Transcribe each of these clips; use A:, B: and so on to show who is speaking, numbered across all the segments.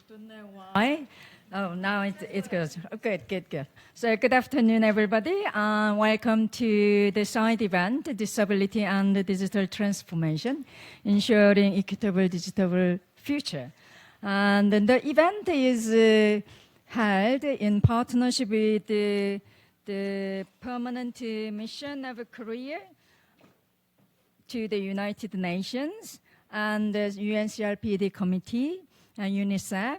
A: Don't know why. Oh, now it's good. Oh, good. So good afternoon, everybody. Welcome to the side event, Disability and Digital Transformation, Ensuring Equitable Digital Future. And the event is held in partnership with the Permanent Mission of Korea to the United Nations and the UN CRPD Committee, and UNICEF,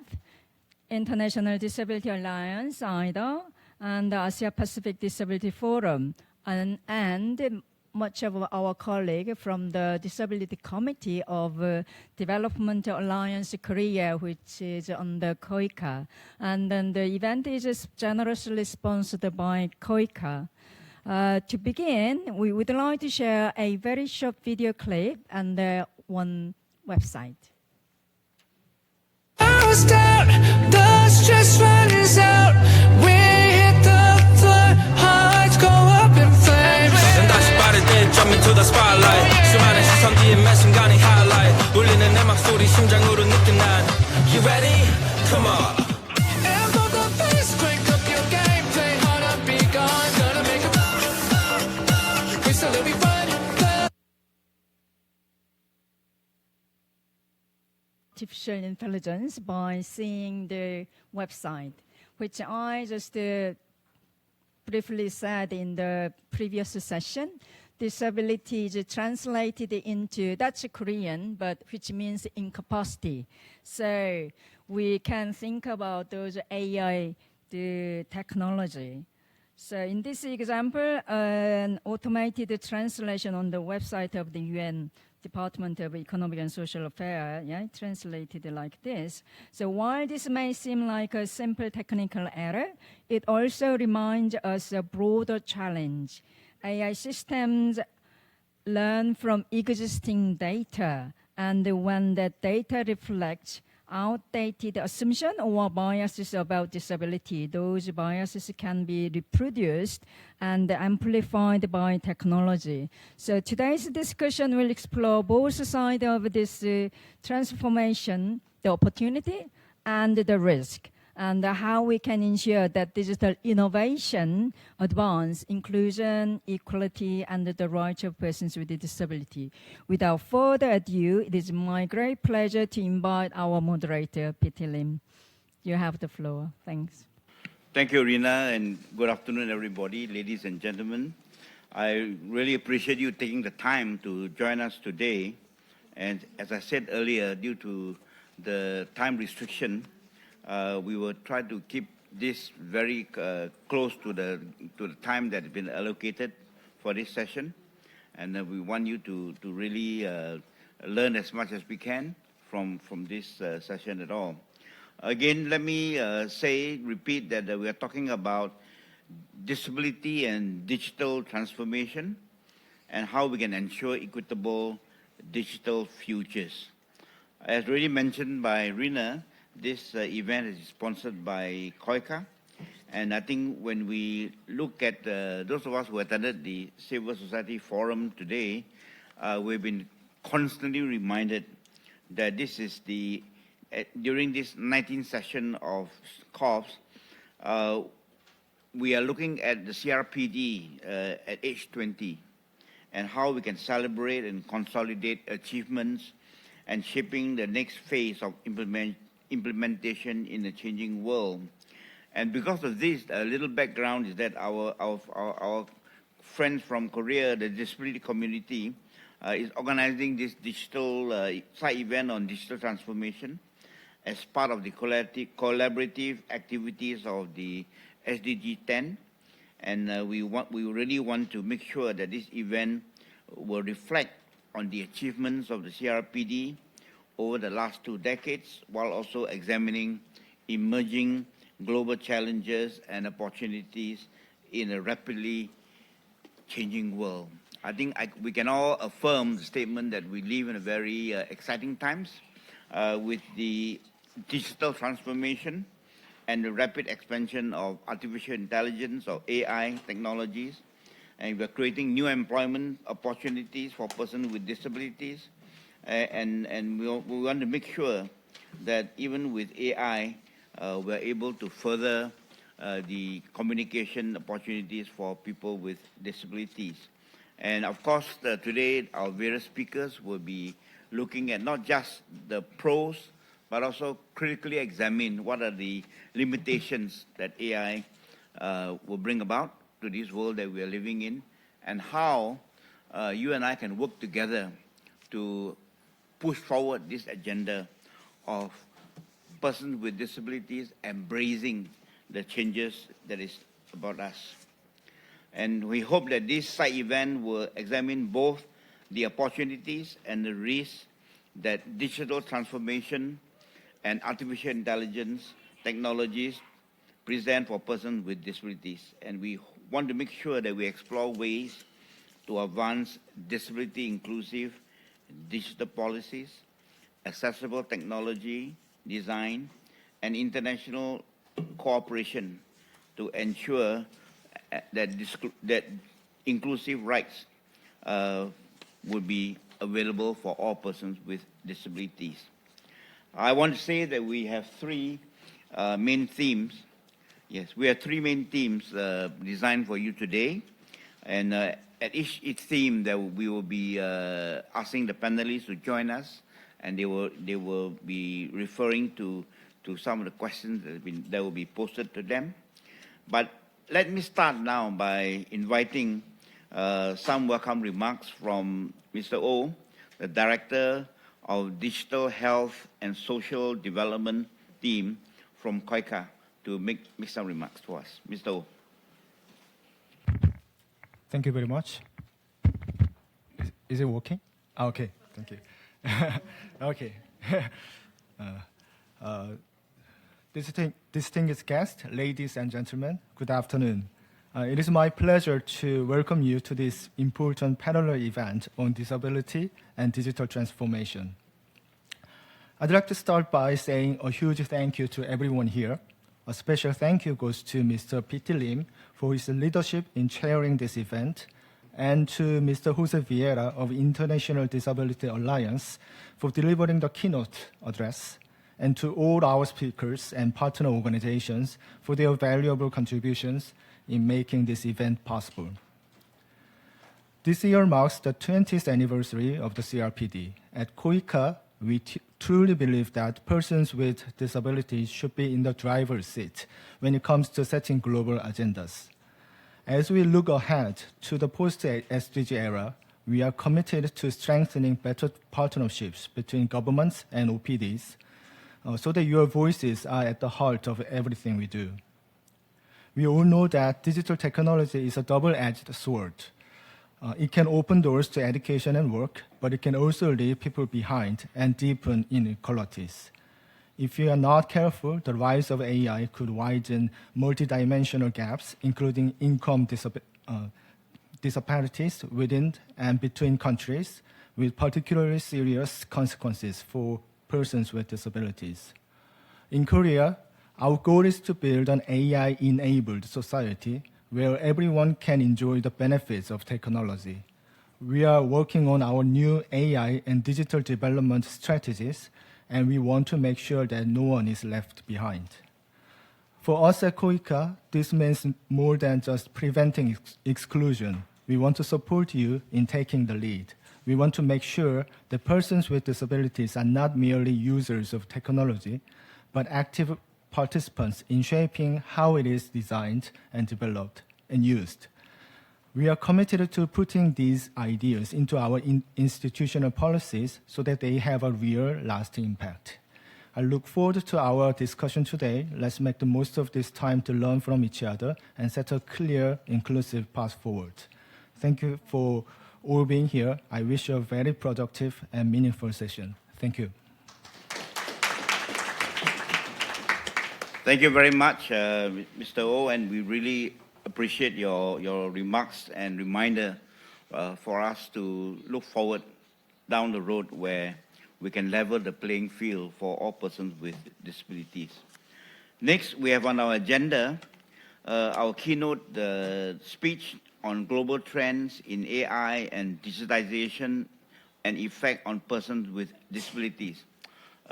A: International Disability Alliance, IDA, and the Asia Pacific Disability Forum, and much of our colleagues from the Disability Committee of Development Alliance Korea, which is under KOICA. And then the event is generously sponsored by KOICA. To begin, we would like to share a very short video clip and one website.
B: The stress runs out. We hit the floor, hearts go up in flames. 난 다시 빠를 때 jump into the spotlight. 수많은 시선 뒤에 매 순간이 highlight. 울리는 내 목소리 심장으로 느낀 난. You ready? Come on. And for the bass, crank up your game. Play harder, be gone. Gonna make it. We still be fun.
A: Artificial intelligence by seeing the website, which I just briefly said in the previous session. Disability is translated into, that's Korean, but which means incapacity. So we can think about those AI, the technology. So in this example, an automated translation on the website of the UN Department of Economic and Social Affairs, translated like this. So while this may seem like a simple technical error, it also reminds us a broader challenge. AI systems learn from existing data, and when that data reflects outdated assumptions or biases about disability, those biases can be reproduced and amplified by technology. So today's discussion will explore both sides of this transformation, the opportunity and the risk, and how we can ensure that digital innovation advance inclusion, equality, and the rights of persons with a disability. Without further ado, it is my great pleasure to invite our moderator, Peter Lim. You have the floor. Thanks.
C: Thank you, Rina, and good afternoon, everybody, ladies and gentlemen. I really appreciate you taking the time to join us today. And as I said earlier, due to the time restriction, we will try to keep this very close to the time that has been allocated for this session. And we want you to really learn as much as we can from this session at all. Again, let me repeat that we are talking about disability and digital transformation and how we can ensure equitable digital futures. As already mentioned by Rina, this event is sponsored by KOICA, and I think when we look at those of us who attended the Civil Society Forum today, we've been constantly reminded that this is during this 19th session of COSP, we are looking at the CRPD at age 20 and how we can celebrate and consolidate achievements and shaping the next phase of implementation in a changing world. And because of this, a little background is that our friends from Korea, the disability community, is organizing this digital side event on digital transformation as part of the collaborative activities of the SDG 10. And we really want to make sure that this event will reflect on the achievements of the CRPD over the last 2 decades, while also examining emerging global challenges and opportunities in a rapidly changing world. I think we can all affirm the statement that we live in a very exciting times with the digital transformation and the rapid expansion of artificial intelligence or AI technologies. And we're creating new employment opportunities for persons with disabilities. And we want to make sure that even with AI, we're able to further the communication opportunities for people with disabilities. And of course, today our various speakers will be looking at not just the pros, but also critically examine what are the limitations that AI will bring about to this world that we are living in, and how you and I can work together to push forward this agenda of persons with disabilities embracing the changes that is about us. And we hope that this side event will examine both the opportunities and the risks that digital transformation and artificial intelligence technologies present for persons with disabilities. And we want to make sure that we explore ways to advance disability inclusive digital policies, accessible technology, design, and international cooperation to ensure that inclusive rights will be available for all persons with disabilities. I want to say that we have three main themes. Yes, we have three main themes designed for you today. And at each theme, that we will be asking the panelists to join us, and they will be referring to some of the questions that will be posted to them. But let me start now by inviting some welcome remarks from Mr. O, the Director of Digital Health and Social Development Team from KOICA, to make some remarks to us. Mr. O.
D: Thank you very much. Is it working? Okay, thank you. Okay. Distinguished guests, ladies and gentlemen, good afternoon. It is my pleasure to welcome you to this important panel event on disability and digital transformation. I'd like to start by saying a huge thank you to everyone here. A special thank you goes to Mr. P.T. Lim for his leadership in chairing this event, and to Mr. Jose Vieira of International Disability Alliance for delivering the keynote address, and to all our speakers and partner organizations for their valuable contributions in making this event possible. This year marks the 20th anniversary of the CRPD. At KOICA, we truly believe that persons with disabilities should be in the driver's seat when it comes to setting global agendas. As we look ahead to the post-SDG era, we are committed to strengthening better partnerships between governments and OPDs so that your voices are at the heart of everything we do. We all know that digital technology is a double-edged sword. It can open doors to education and work, but it can also leave people behind and deepen inequalities. If we are not careful, the rise of AI could widen multidimensional gaps, including income disparities within and between countries, with particularly serious consequences for persons with disabilities. In Korea, our goal is to build an AI-enabled society where everyone can enjoy the benefits of technology. We are working on our new AI and digital development strategies, and we want to make sure that no one is left behind. For us at KOICA, this means more than just preventing exclusion. We want to support you in taking the lead. We want to make sure that persons with disabilities are not merely users of technology, but active participants in shaping how it is designed and developed and used. We are committed to putting these ideas into our institutional policies so that they have a real, lasting impact. I look forward to our discussion today. Let's make the most of this time to learn from each other and set a clear, inclusive path forward. Thank you for all being here. I wish you a very productive and meaningful session. Thank you.
C: Thank you very much, Mr. O, and we really appreciate your remarks and reminder for us to look forward down the road where we can level the playing field for all persons with disabilities. Next, we have on our agenda our keynote speech on global trends in AI and digitization and effect on persons with disabilities.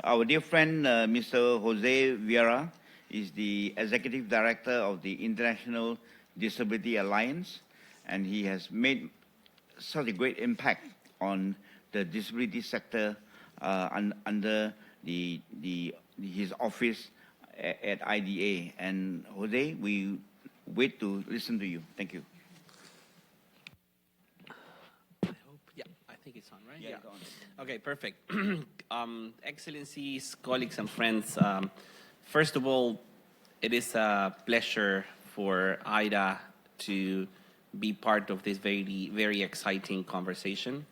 C: Our dear friend, Mr. Jose Vieira, is the Executive Director of the International Disability Alliance, and he has made such a great impact on the disability sector under his office at IDA. And Jose, we wait to listen to you. Thank you.
E: I think it's on, right?
C: Yeah, it's on.
E: Okay, perfect. Excellencies, colleagues, and friends, first of all, it is a pleasure for IDA to be part of this very, very exciting conversation.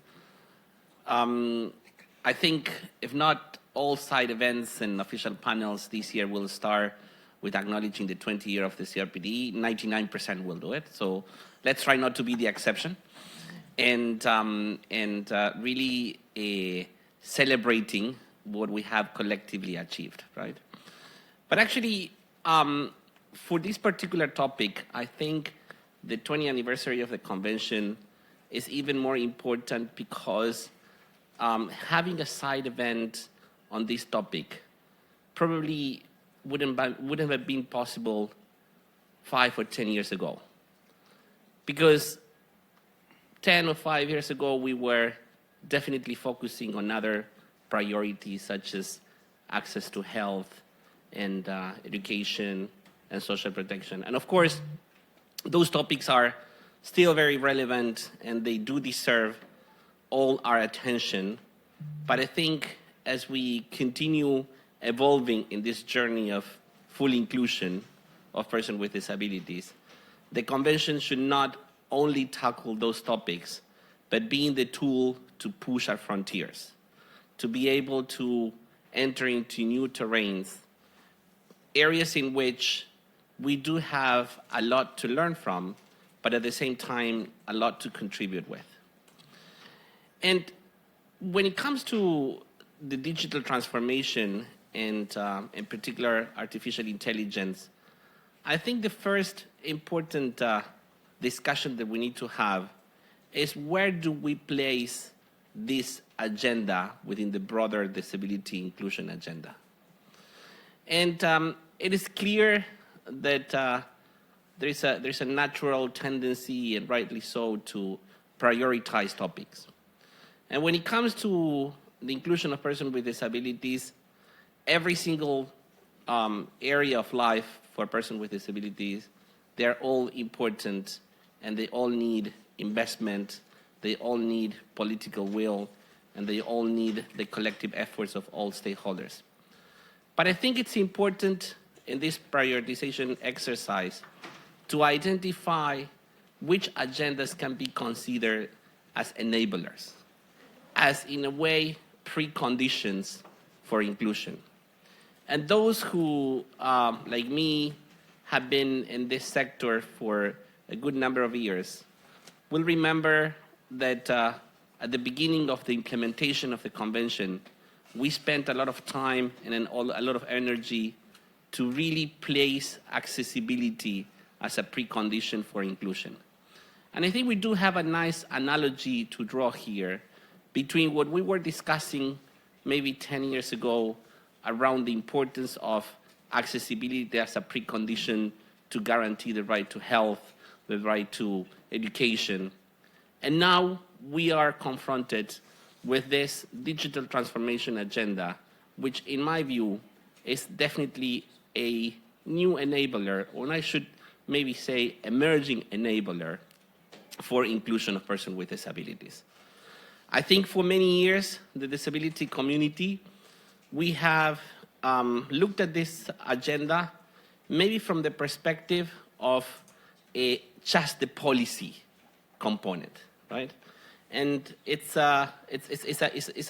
E: I think, if not all side events and official panels this year will start with acknowledging the 20 year of the CRPD, 99% will do it. So let's try not to be the exception. And really celebrating what we have collectively achieved, right? But actually, for this particular topic, I think the 20th anniversary of the convention is even more important because having a side event on this topic probably wouldn't have been possible 5 or 10 years ago. Because 10 or 5 years ago, we were definitely focusing on other priorities such as access to health and education and social protection. And of course, those topics are still very relevant and they do deserve all our attention. But I think as we continue evolving in this journey of full inclusion of persons with disabilities, the convention should not only tackle those topics, but being the tool to push our frontiers, to be able to enter into new terrains, areas in which we do have a lot to learn from, but at the same time, a lot to contribute with. And when it comes to the digital transformation and in particular artificial intelligence, I think the first important discussion that we need to have is where do we place this agenda within the broader disability inclusion agenda. And it is clear that there's a natural tendency, and rightly so, to prioritize topics. And when it comes to the inclusion of persons with disabilities, every single area of life for a person with disabilities, they're all important and they all need investment, they all need political will, and they all need the collective efforts of all stakeholders. But I think it's important in this prioritization exercise to identify which agendas can be considered as enablers, as in a way preconditions for inclusion. And those who, like me, have been in this sector for a good number of years will remember that at the beginning of the implementation of the convention, we spent a lot of time and a lot of energy to really place accessibility as a precondition for inclusion. And I think we do have a nice analogy to draw here between what we were discussing maybe 10 years ago around the importance of accessibility as a precondition to guarantee the right to health, the right to education. And now we are confronted with this digital transformation agenda, which in my view is definitely a new enabler, or I should maybe say emerging enabler for inclusion of persons with disabilities. I think for many years, the disability community, we have looked at this agenda maybe from the perspective of just the policy component, right? And it's I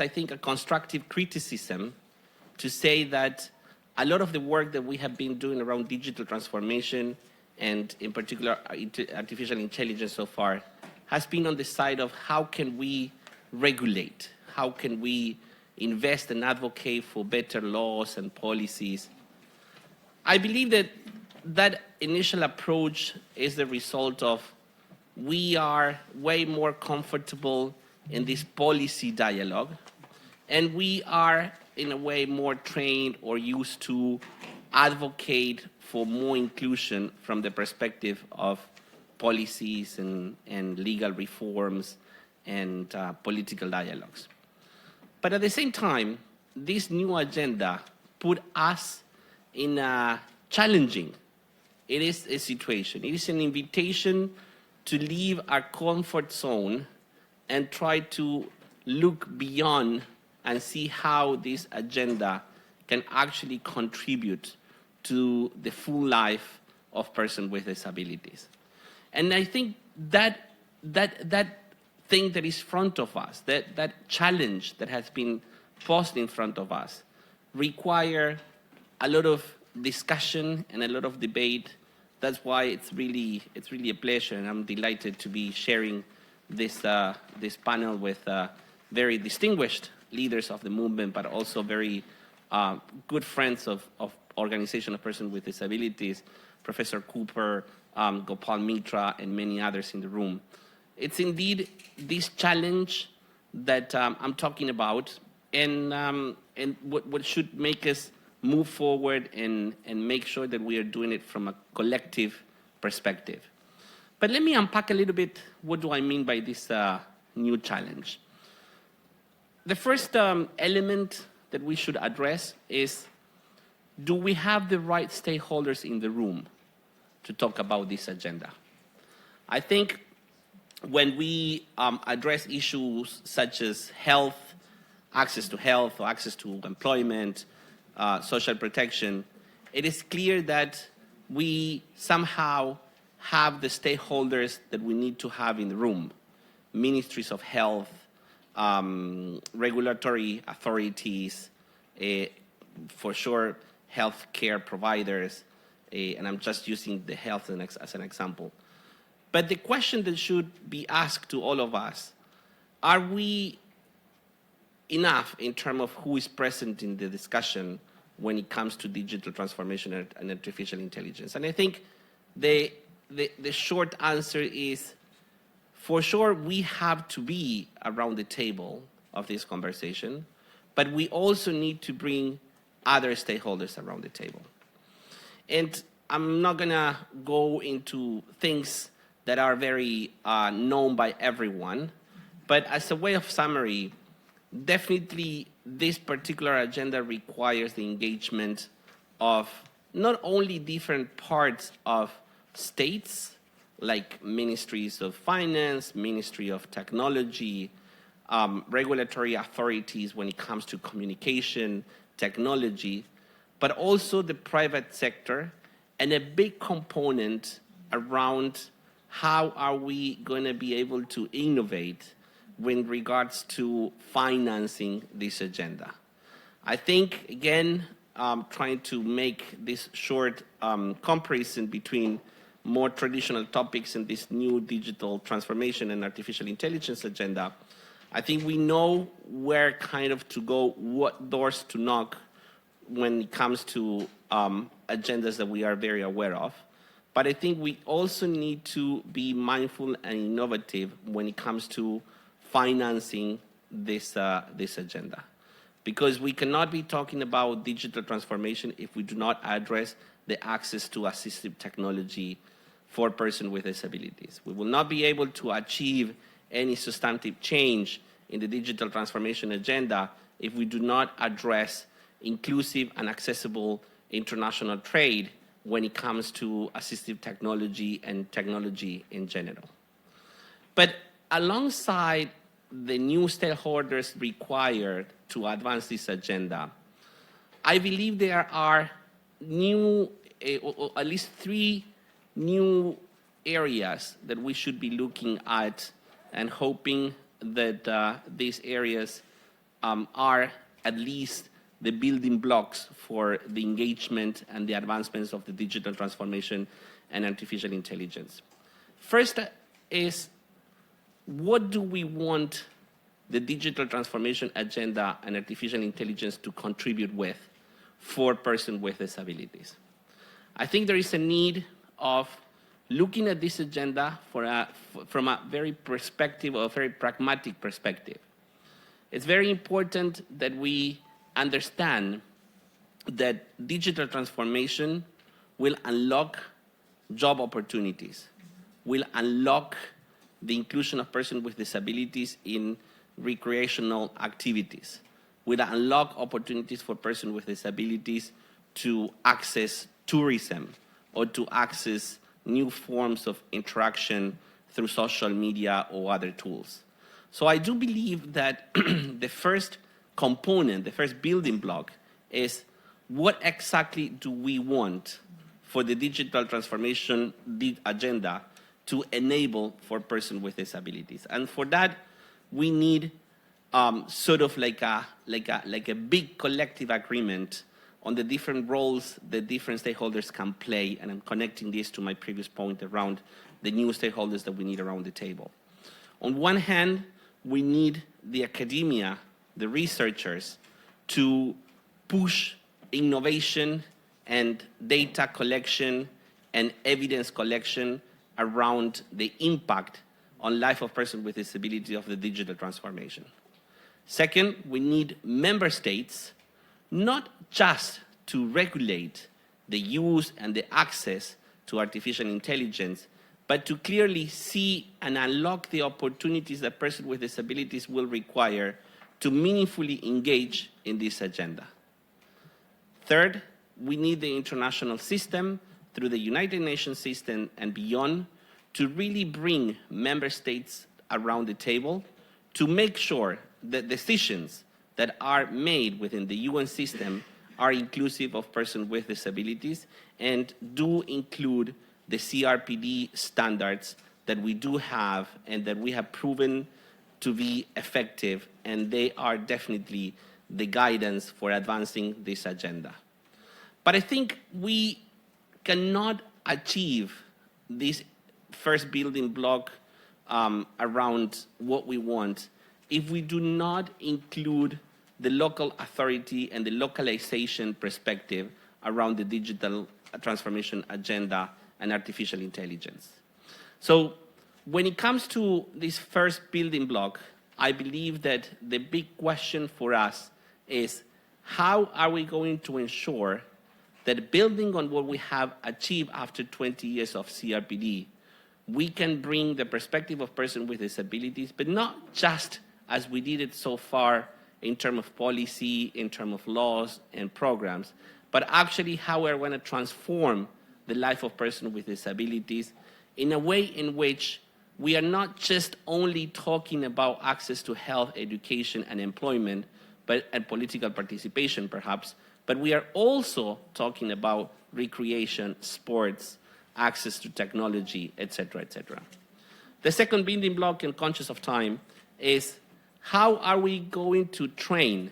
E: think, a constructive criticism to say that a lot of the work that we have been doing around digital transformation and in particular artificial intelligence so far has been on the side of how can we regulate, how can we invest and advocate for better laws and policies. I believe that that initial approach is the result of we are way more comfortable in this policy dialogue, and we are in a way, more trained or used to advocate for more inclusion from the perspective of policies and legal reforms and political dialogues. But at the same time, this new agenda put us in a challenging, it is a situation. It is an invitation to leave our comfort zone and try to look beyond and see how this agenda can actually contribute to the full life of persons with disabilities. And I think that thing that is front of us, that challenge that has been posed in front of us, require a lot of discussion and a lot of debate. That's why it's really a pleasure, and I'm delighted to be sharing this panel with very distinguished leaders of the movement, but also very good friends of Organization of Persons with Disabilities, Professor Cooper, Gopal Mitra, and many others in the room. It's indeed this challenge that I'm talking about, and what should make us move forward and make sure that we are doing it from a collective perspective. But let me unpack a little bit what do I mean by this new challenge. The first element that we should address is, do we have the right stakeholders in the room to talk about this agenda? I think when we address issues such as health, access to health or access to employment, social protection, it is clear that we somehow have the stakeholders that we need to have in the room. Ministries of health, regulatory authorities, for sure healthcare providers, and I'm just using the health as an example. But the question that should be asked to all of us, are we enough in terms of who is present in the discussion when it comes to digital transformation and artificial intelligence? And I think the short answer is, for sure, we have to be around the table of this conversation, but we also need to bring other stakeholders around the table. And I'm not gonna go into things that are very known by everyone, but as a way of summary, definitely this particular agenda requires the engagement of not only different parts of states, like ministries of finance, ministry of technology, regulatory authorities when it comes to communication, technology, but also the private sector, and a big component around how are we going to be able to innovate with regards to financing this agenda. I think, again, trying to make this short comparison between more traditional topics and this new digital transformation and artificial intelligence agenda, I think we know where kind of to go, what doors to knock when it comes to agendas that we are very aware of. But I think we also need to be mindful and innovative when it comes to financing this agenda. Because we cannot be talking about digital transformation if we do not address the access to assistive technology for persons with disabilities. We will not be able to achieve any substantive change in the digital transformation agenda if we do not address inclusive and accessible international trade when it comes to assistive technology and technology in general. But alongside the new stakeholders required to advance this agenda, I believe there are new, or at least 3 new areas that we should be looking at and hoping that these areas are at least the building blocks for the engagement and the advancements of the digital transformation and artificial intelligence. First is, what do we want the digital transformation agenda and artificial intelligence to contribute with for persons with disabilities? I think there is a need of looking at this agenda from a very perspective, or a very pragmatic perspective. It's very important that we understand that digital transformation will unlock job opportunities, will unlock the inclusion of persons with disabilities in recreational activities, will unlock opportunities for persons with disabilities to access tourism or to access new forms of interaction through social media or other tools. So I do believe that the first component, the first building block is what exactly do we want for the digital transformation agenda to enable for persons with disabilities. And for that, we need sort of like a big collective agreement on the different roles that different stakeholders can play, and I'm connecting this to my previous point around the new stakeholders that we need around the table. On one hand, we need the academia, the researchers, to push innovation and data collection and evidence collection around the impact on life of persons with disability of the digital transformation. Second, we need member states not just to regulate the use and the access to artificial intelligence, but to clearly see and unlock the opportunities that persons with disabilities will require to meaningfully engage in this agenda. Third, we need the international system through the United Nations system and beyond to really bring member states around the table to make sure that decisions that are made within the UN system are inclusive of persons with disabilities and do include the CRPD standards that we do have and that we have proven to be effective, and they are definitely the guidance for advancing this agenda. But I think we cannot achieve this first building block around what we want if we do not include the local authority and the localization perspective around the digital transformation agenda and artificial intelligence. So when it comes to this first building block, I believe that the big question for us is how are we going to ensure that building on what we have achieved after 20 years of CRPD, we can bring the perspective of persons with disabilities, but not just as we did it so far in terms of policy, in terms of laws and programs, but actually how we're going to transform the life of persons with disabilities in a way in which we are not just only talking about access to health, education, and employment, and political participation perhaps, but we are also talking about recreation, sports, access to technology, etc., etc. The second building block, and conscious of time, is how are we going to train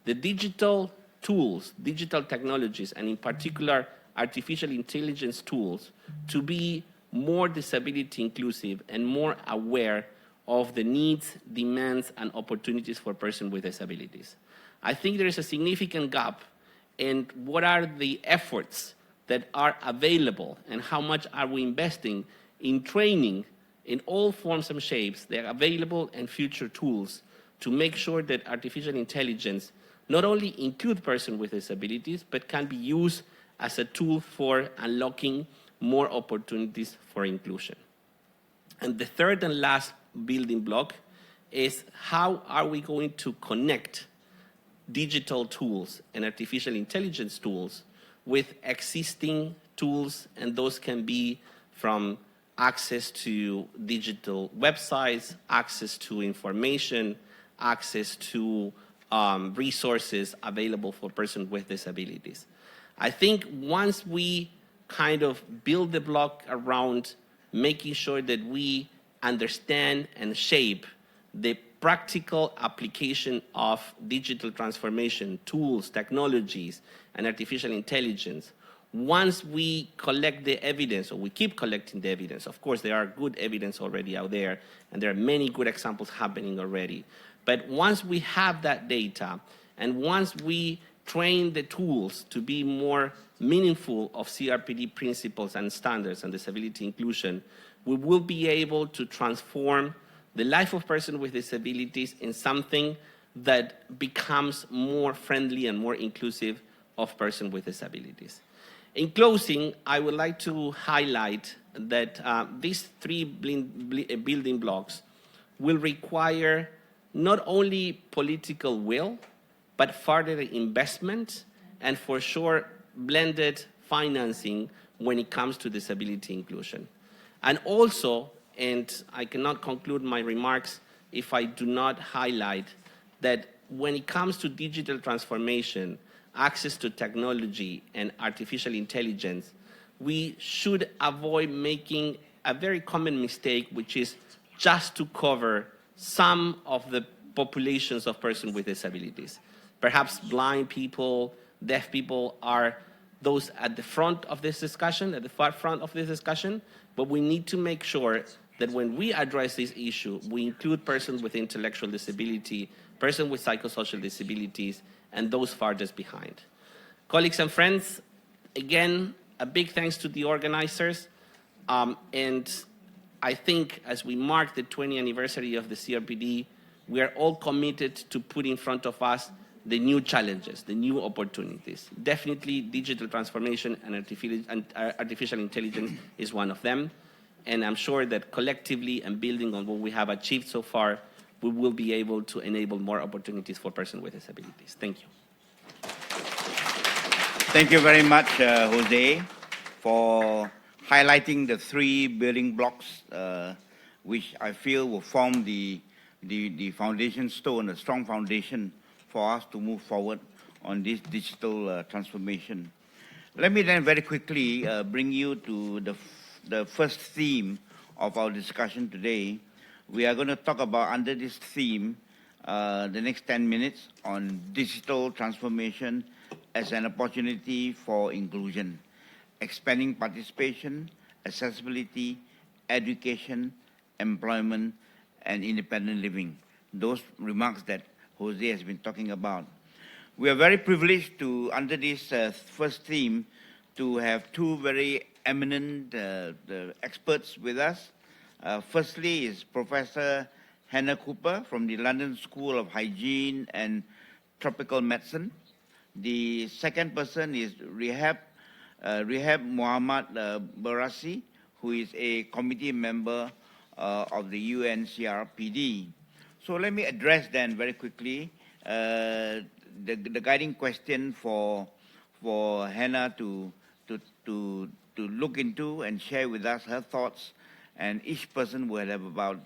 E: the digital tools, digital technologies, and in particular artificial intelligence tools to be more disability inclusive and more aware of the needs, demands, and opportunities for persons with disabilities. I think there is a significant gap in what are the efforts that are available and how much are we investing in training in all forms and shapes that are available and future tools to make sure that artificial intelligence not only include persons with disabilities, but can be used as a tool for unlocking more opportunities for inclusion. And the third and last building block is how are we going to connect digital tools and artificial intelligence tools with existing tools, and those can be from access to digital websites, access to information, access to resources available for persons with disabilities. I think once we kind of build the block around making sure that we understand and shape the practical application of digital transformation, tools, technologies, and artificial intelligence, once we collect the evidence, or we keep collecting the evidence, of course there are good evidence already out there, and there are many good examples happening already, but once we have that data, and once we train the tools to be more meaningful of CRPD principles and standards and disability inclusion, we will be able to transform the life of persons with disabilities in something that becomes more friendly and more inclusive of persons with disabilities. In closing, I would like to highlight that these three building blocks will require not only political will, but further investment and for sure blended financing when it comes to disability inclusion. And also, and I cannot conclude my remarks if I do not highlight that when it comes to digital transformation, access to technology and artificial intelligence, we should avoid making a very common mistake, which is just to cover some of the populations of persons with disabilities. Perhaps blind people, deaf people are those at the front of this discussion, at the far front of this discussion, but we need to make sure that when we address this issue, we include persons with intellectual disability, persons with psychosocial disabilities, and those farthest behind. Colleagues and friends, again, a big thanks to the organizers, and I think as we mark the 20th anniversary of the CRPD, we are all committed to put in front of us the new challenges, the new opportunities. Definitely digital transformation and artificial intelligence is one of them. And I'm sure that collectively and building on what we have achieved so far, we will be able to enable more opportunities for persons with disabilities. Thank you.
C: Thank you very much, Jose, for highlighting the three building blocks, which I feel will form the foundation stone, a strong foundation for us to move forward on this digital transformation. Let me then very quickly bring you to the first theme of our discussion today. We are going to talk about, under this theme, the next 10 minutes on digital transformation as an opportunity for inclusion, expanding participation, accessibility, education, employment, and independent living. Those remarks that Jose has been talking about. We are very privileged to, under this first theme, to have two very eminent experts with us. Firstly is Professor Hannah Cooper from the London School of Hygiene and Tropical Medicine. The second person is Rehab Muhammad Barassi, who is a committee member of the UN CRPD. So let me address then very quickly the guiding question for Hannah to look into and share with us her thoughts, and each person will have about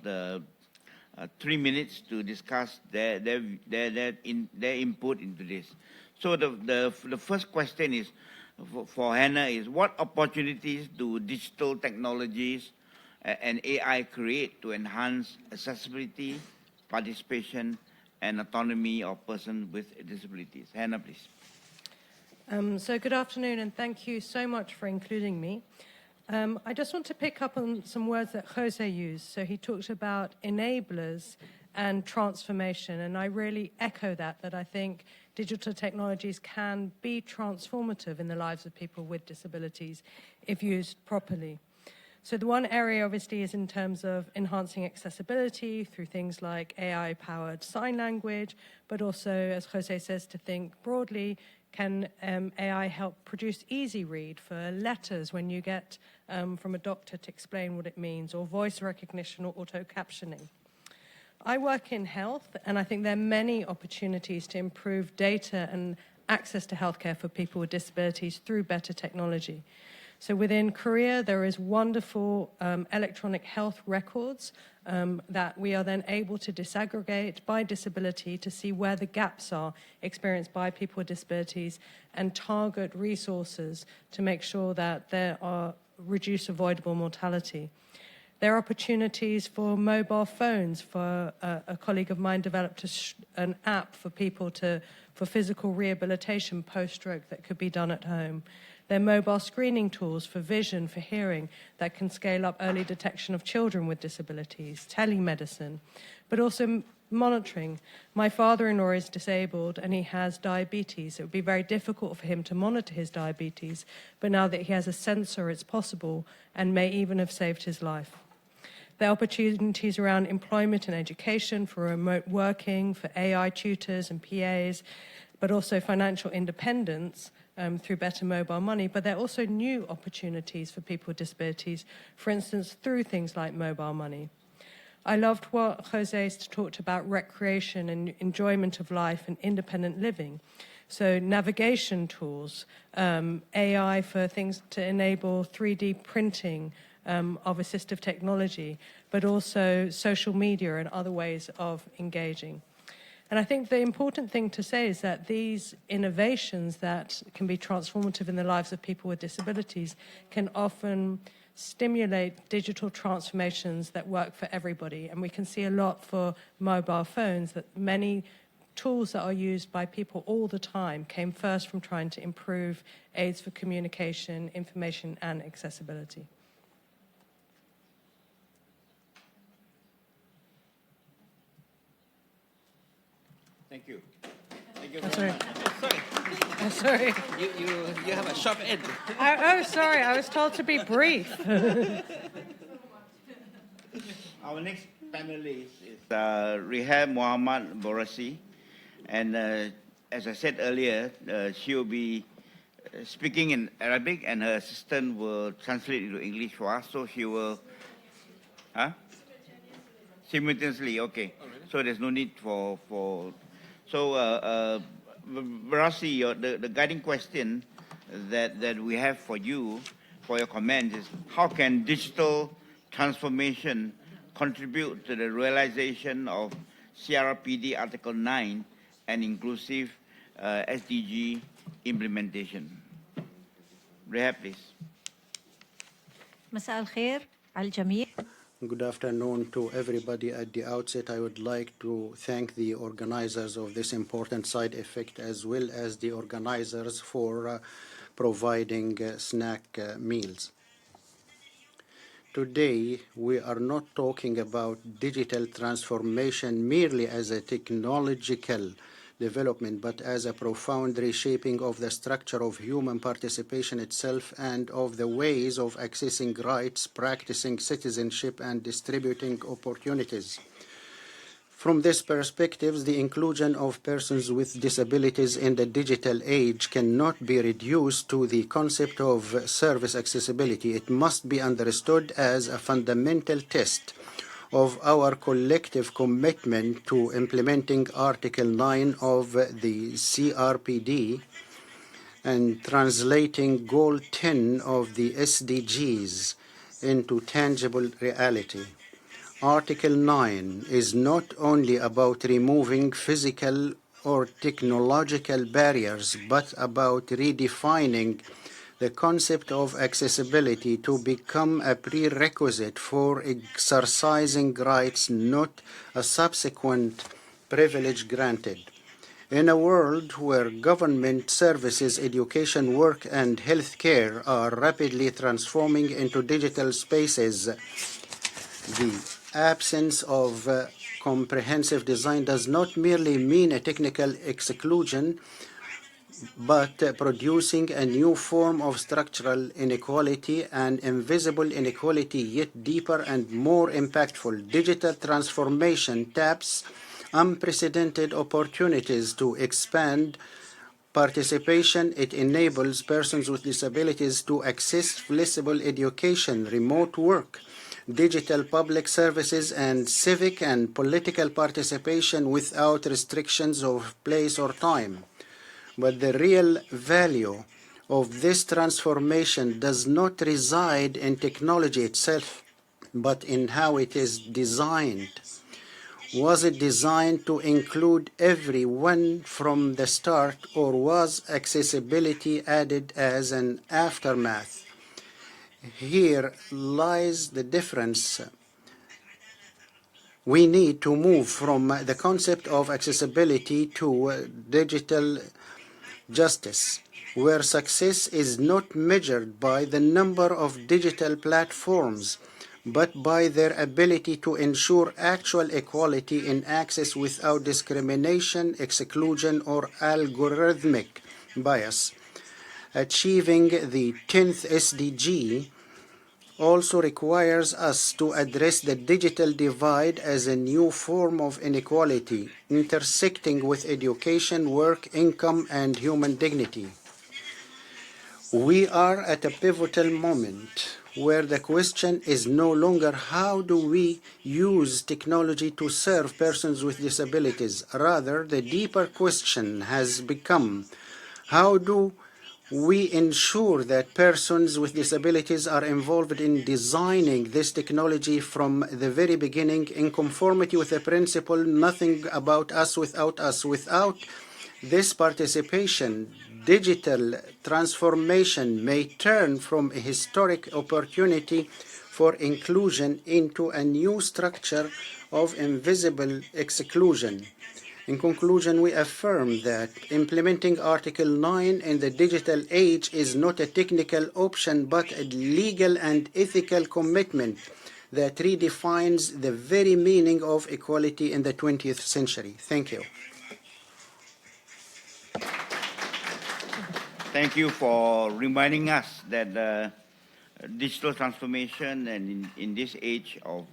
C: 3 minutes to discuss their input into this. So the first question is for Hannah is, what opportunities do digital technologies and AI create to enhance accessibility, participation, and autonomy of persons with disabilities? Hannah, please.
F: So good afternoon, and thank you so much for including me. I just want to pick up on some words that Jose used. So he talked about enablers and transformation, and I really echo that I think digital technologies can be transformative in the lives of people with disabilities if used properly. So the one area obviously is in terms of enhancing accessibility through things like AI-powered sign language, but also, as Jose says, to think broadly, can AI help produce easy read for letters when you get from a doctor to explain what it means, or voice recognition or auto-captioning? I work in health, and I think there are many opportunities to improve data and access to healthcare for people with disabilities through better technology. So within Korea, there is wonderful electronic health records that we are then able to disaggregate by disability to see where the gaps are experienced by people with disabilities and target resources to make sure that there are reduced avoidable mortality. There are opportunities for mobile phones. For a colleague of mine developed an app for people for physical rehabilitation post-stroke that could be done at home. There are mobile screening tools for vision, for hearing, that can scale up early detection of children with disabilities, telemedicine, but also monitoring. My father-in-law is disabled and he has diabetes. It would be very difficult for him to monitor his diabetes, but now that he has a sensor, it's possible and may even have saved his life. There are opportunities around employment and education, for remote working, for AI tutors and PAs, but also financial independence through better mobile money. But there are also new opportunities for people with disabilities, for instance, through things like mobile money. I loved what Jose talked about recreation and enjoyment of life and independent living. So navigation tools, AI for things to enable 3D printing of assistive technology, but also social media and other ways of engaging. And I think the important thing to say is that these innovations that can be transformative in the lives of people with disabilities can often stimulate digital transformations that work for everybody. And we can see a lot for mobile phones, that many tools that are used by people all the time came first from trying to improve aids for communication, information, and accessibility.
C: Thank you. Thank you
F: Oh,
C: very
F: sorry.
C: much.
F: Oh, sorry.
E: You have a sharp end.
F: Sorry. I was told to be brief.
C: Our next panelist is Rehab Muhammad Borasi. And as I said earlier, she will be speaking in Arabic, and her assistant will translate into English for us. So she will, simultaneously, okay. So there's no need for so Borasi, the guiding question that we have for you, for your comments, is how can digital transformation contribute to the realization of CRPD Article 9 and inclusive SDG implementation? Rehab, please.
G: مساء الخير على الجميع.
H: Good afternoon to everybody. At the outset, I would like to thank the organizers of this important side effect, as well as the organizers for providing snack meals. Today, we are not talking about digital transformation merely as a technological development, but as a profound reshaping of the structure of human participation itself and of the ways of accessing rights, practicing citizenship, and distributing opportunities. From this perspective, the inclusion of persons with disabilities in the digital age cannot be reduced to the concept of service accessibility. It must be understood as a fundamental test of our collective commitment to implementing Article 9 of the CRPD and translating Goal 10 of the SDGs into tangible reality. Article 9 is not only about removing physical or technological barriers, but about redefining the concept of accessibility to become a prerequisite for exercising rights, not a subsequent privilege granted. In a world where government services, education, work, and healthcare are rapidly transforming into digital spaces, the absence of comprehensive design does not merely mean a technical exclusion, but producing a new form of structural inequality, an invisible inequality yet deeper and more impactful. Digital transformation taps unprecedented opportunities to expand participation. It enables persons with disabilities to access flexible education, remote work, digital public services, and civic and political participation without restrictions of place or time. But the real value of this transformation does not reside in technology itself, but in how it is designed. Was it designed to include everyone from the start, or was accessibility added as an aftermath? Here lies the difference. We need to move from the concept of accessibility to digital justice, where success is not measured by the number of digital platforms, but by their ability to ensure actual equality in access without discrimination, exclusion, or algorithmic bias. Achieving the 10th SDG also requires us to address the digital divide as a new form of inequality, intersecting with education, work, income, and human dignity. We are at a pivotal moment where the question is no longer how do we use technology to serve persons with disabilities. Rather, the deeper question has become how do we ensure that persons with disabilities are involved in designing this technology from the very beginning in conformity with the principle nothing about us without us. Without this participation, digital transformation may turn from a historic opportunity for inclusion into a new structure of invisible exclusion. In conclusion, we affirm that implementing Article 9 in the digital age is not a technical option but a legal and ethical commitment that redefines the very meaning of equality in the 20th century. Thank you.
C: Thank you for reminding us that digital transformation and in this age of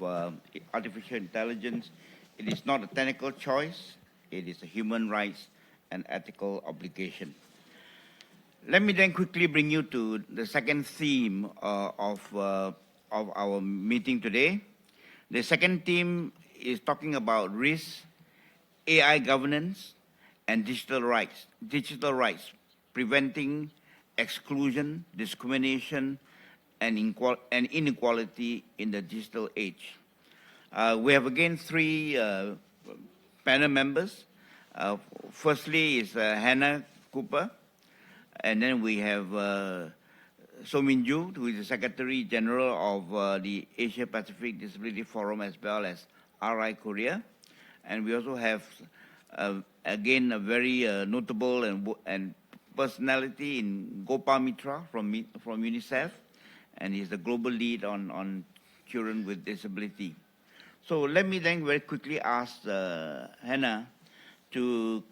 C: artificial intelligence, it is not a technical choice, it is a human rights and ethical obligation. Let me then quickly bring you to the second theme of our meeting today. The second theme is talking about risk, AI governance, and digital rights, preventing exclusion, discrimination, and inequality in the digital age. We have again three panel members. Firstly is Hannah Cooper, and then we have So Min Joo, who is the Secretary General of the Asia Pacific Disability Forum as well as RI Korea. And we also have, again, a very notable and personality in Gopal Mitra from UNICEF, and he's the global lead on children with disability. So let me then very quickly ask Hannah to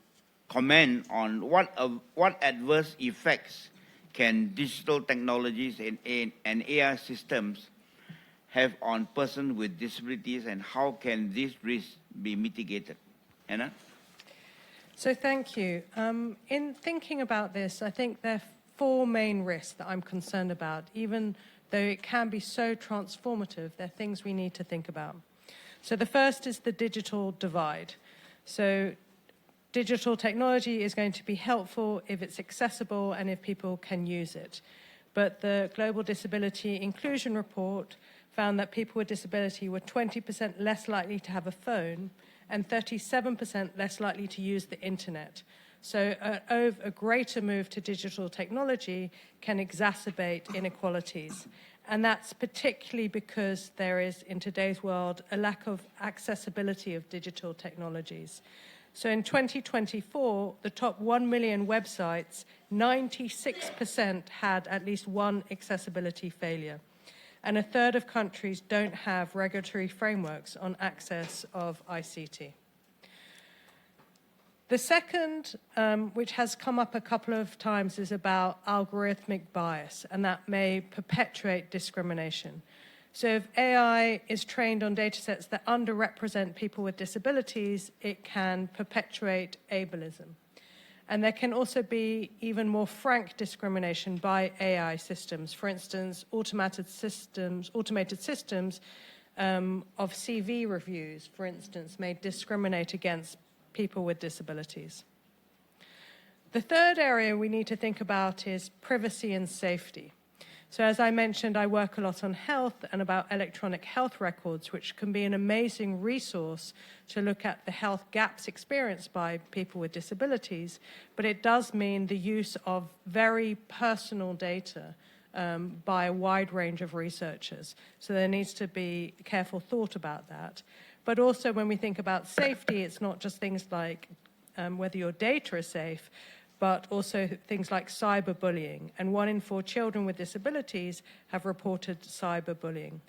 C: comment on what adverse effects can digital technologies and AI systems have on persons with disabilities, and how can these risks be mitigated? Hannah?
F: So thank you. In thinking about this, I think there are four main risks that I'm concerned about. Even though it can be so transformative, there are things we need to think about. So the first is the digital divide. So digital technology is going to be helpful if it's accessible and if people can use it. But the Global Disability Inclusion Report found that people with disability were 20% less likely to have a phone and 37% less likely to use the internet. So a greater move to digital technology can exacerbate inequalities. And that's particularly because there is, in today's world, a lack of accessibility of digital technologies. So in 2024, the top 1 million websites, 96% had at least one accessibility failure. And a third of countries don't have regulatory frameworks on access of ICT. The second, which has come up a couple of times, is about algorithmic bias, and that may perpetuate discrimination. So if AI is trained on data sets that underrepresent people with disabilities, it can perpetuate ableism. And there can also be even more frank discrimination by AI systems. For instance, automated systems of CV reviews, for instance, may discriminate against people with disabilities. The third area we need to think about is privacy and safety. So as I mentioned, I work a lot on health and about electronic health records, which can be an amazing resource to look at the health gaps experienced by people with disabilities, but it does mean the use of very personal data by a wide range of researchers. So there needs to be careful thought about that. But also when we think about safety, it's not just things like whether your data is safe, but also things like cyberbullying. And 1 in 4 children with disabilities have reported cyberbullying.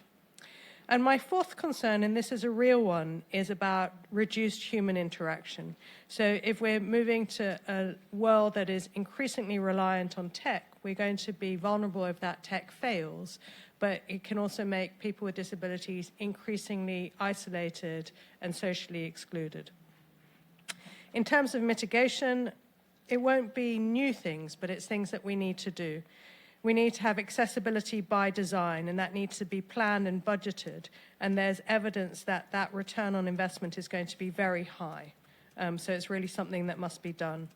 F: And my fourth concern, and this is a real one, is about reduced human interaction. So if we're moving to a world that is increasingly reliant on tech, we're going to be vulnerable if that tech fails. but it can also make people with disabilities increasingly isolated and socially excluded. In terms of mitigation, it won't be new things, but it's things that we need to do. We need to have accessibility by design, and that needs to be planned and budgeted. And there's evidence that that return on investment is going to be very high. So it's really something that must be done.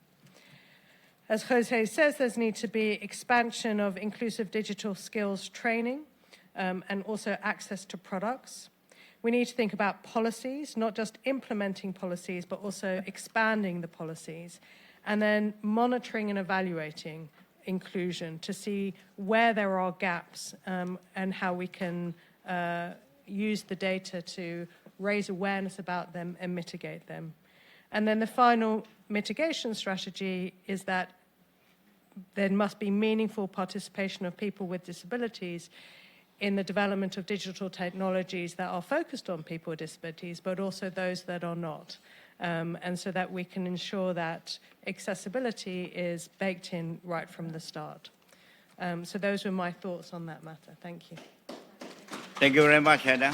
F: As Jose says, there's need to be expansion of inclusive digital skills training and also access to products. We need to think about policies, not just implementing policies, but also expanding the policies, and then monitoring and evaluating inclusion to see where there are gaps and how we can use the data to raise awareness about them and mitigate them. And then the final mitigation strategy is that there must be meaningful participation of people with disabilities in the development of digital technologies that are focused on people with disabilities, but also those that are not. And so that we can ensure that accessibility is baked in right from the start. So those were my thoughts on that matter. Thank you.
C: Thank you very much, Heather.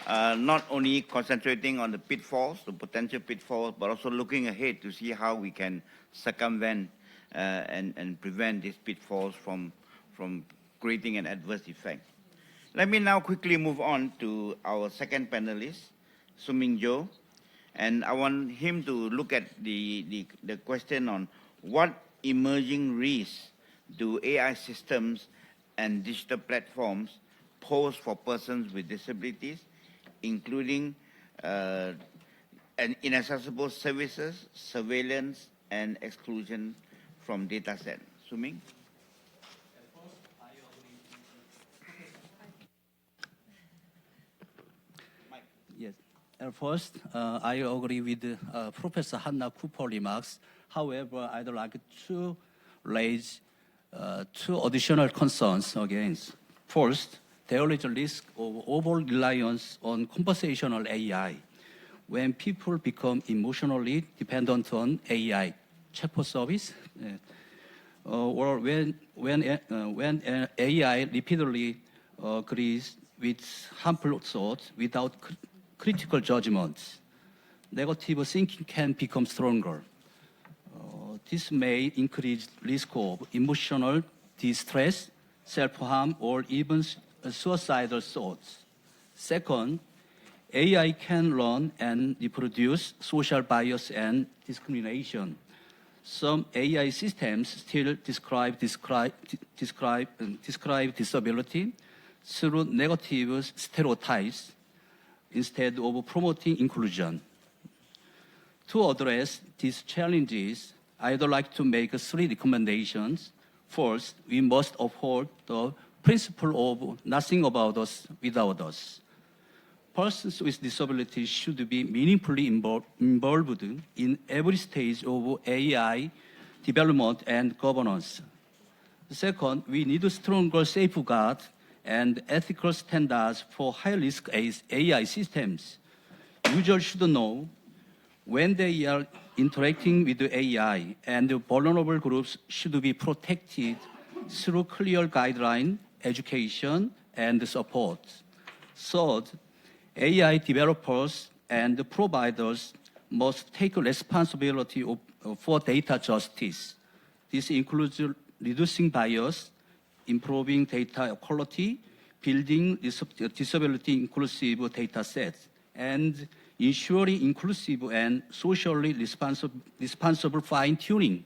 C: Not only concentrating on the pitfalls, the potential pitfalls, but also looking ahead to see how we can circumvent and prevent these pitfalls from creating an adverse effect. Let me now quickly move on to our second panelist, Suming Jo. And I want him to look at the question on what emerging risks do AI systems and digital platforms pose for persons with disabilities, including inaccessible services, surveillance, and exclusion from data set. Suming?
I: Yes. First, I agree with Professor Hannah Cooper's remarks. However, I'd like to raise two additional concerns against. First, there is a risk of over-reliance on conversational AI. When people become emotionally dependent on AI, chatbot service, or when AI repeatedly agrees with harmful thoughts without critical judgments, negative thinking can become stronger. This may increase risk of emotional distress, self-harm, or even suicidal thoughts. Second, AI can learn and reproduce social bias and discrimination. Some AI systems still describe disability through negative stereotypes instead of promoting inclusion. To address these challenges, I'd like to make three recommendations. First, we must uphold the principle of nothing about us without us. Persons with disabilities should be meaningfully involved in every stage of AI development and governance. Second, we need stronger safeguards and ethical standards for high-risk AI systems. Users should know when they are interacting with the AI, and vulnerable groups should be protected through clear guidelines, education, and support. Third, AI developers and providers must take responsibility for data justice. This includes reducing bias, improving data quality, building disability inclusive data sets, and ensuring inclusive and socially responsible fine-tuning.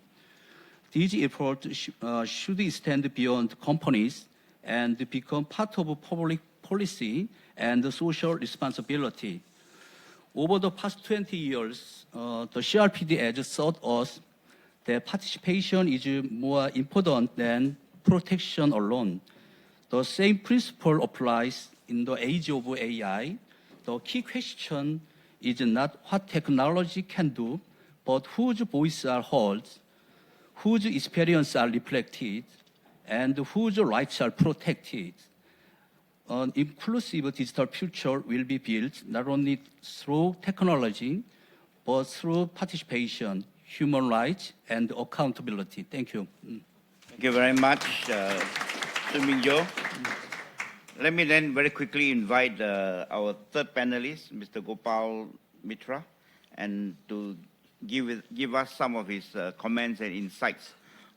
I: These efforts should extend beyond companies and become part of public policy and social responsibility. Over the past 20 years, the CRPD has taught us that participation is more important than protection alone. The same principle applies in the age of AI. The key question is not what technology can do, but whose voices are heard, whose experiences are reflected, and whose rights are protected. An inclusive digital future will be built not only through technology, but through participation, human rights, and accountability. Thank you.
C: Thank you very much, Suming Jo. Let me then very quickly invite our third panelist, Mr. Gopal Mitra, and to give us some of his comments and insights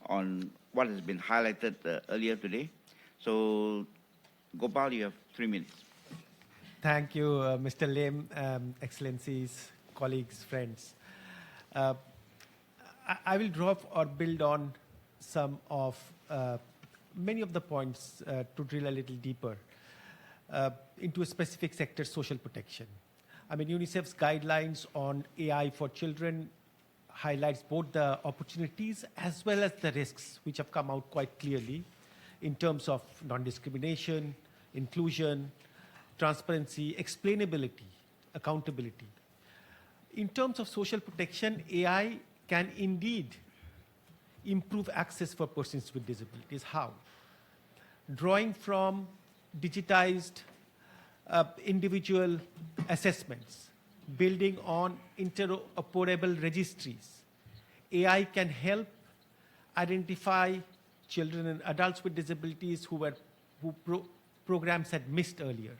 C: on what has been highlighted earlier today. So, Gopal, you have 3 minutes.
J: Thank you, Mr. Lim, Excellencies, colleagues, friends. I will drop or build on some of many of the points to drill a little deeper into a specific sector, social protection. I mean, UNICEF's guidelines on AI for children highlights both the opportunities as well as the risks, which have come out quite clearly in terms of non-discrimination, inclusion, transparency, explainability, accountability. In terms of social protection, AI can indeed improve access for persons with disabilities. How? Drawing from digitized individual assessments, building on interoperable registries, AI can help identify children and adults with disabilities who programs had missed earlier,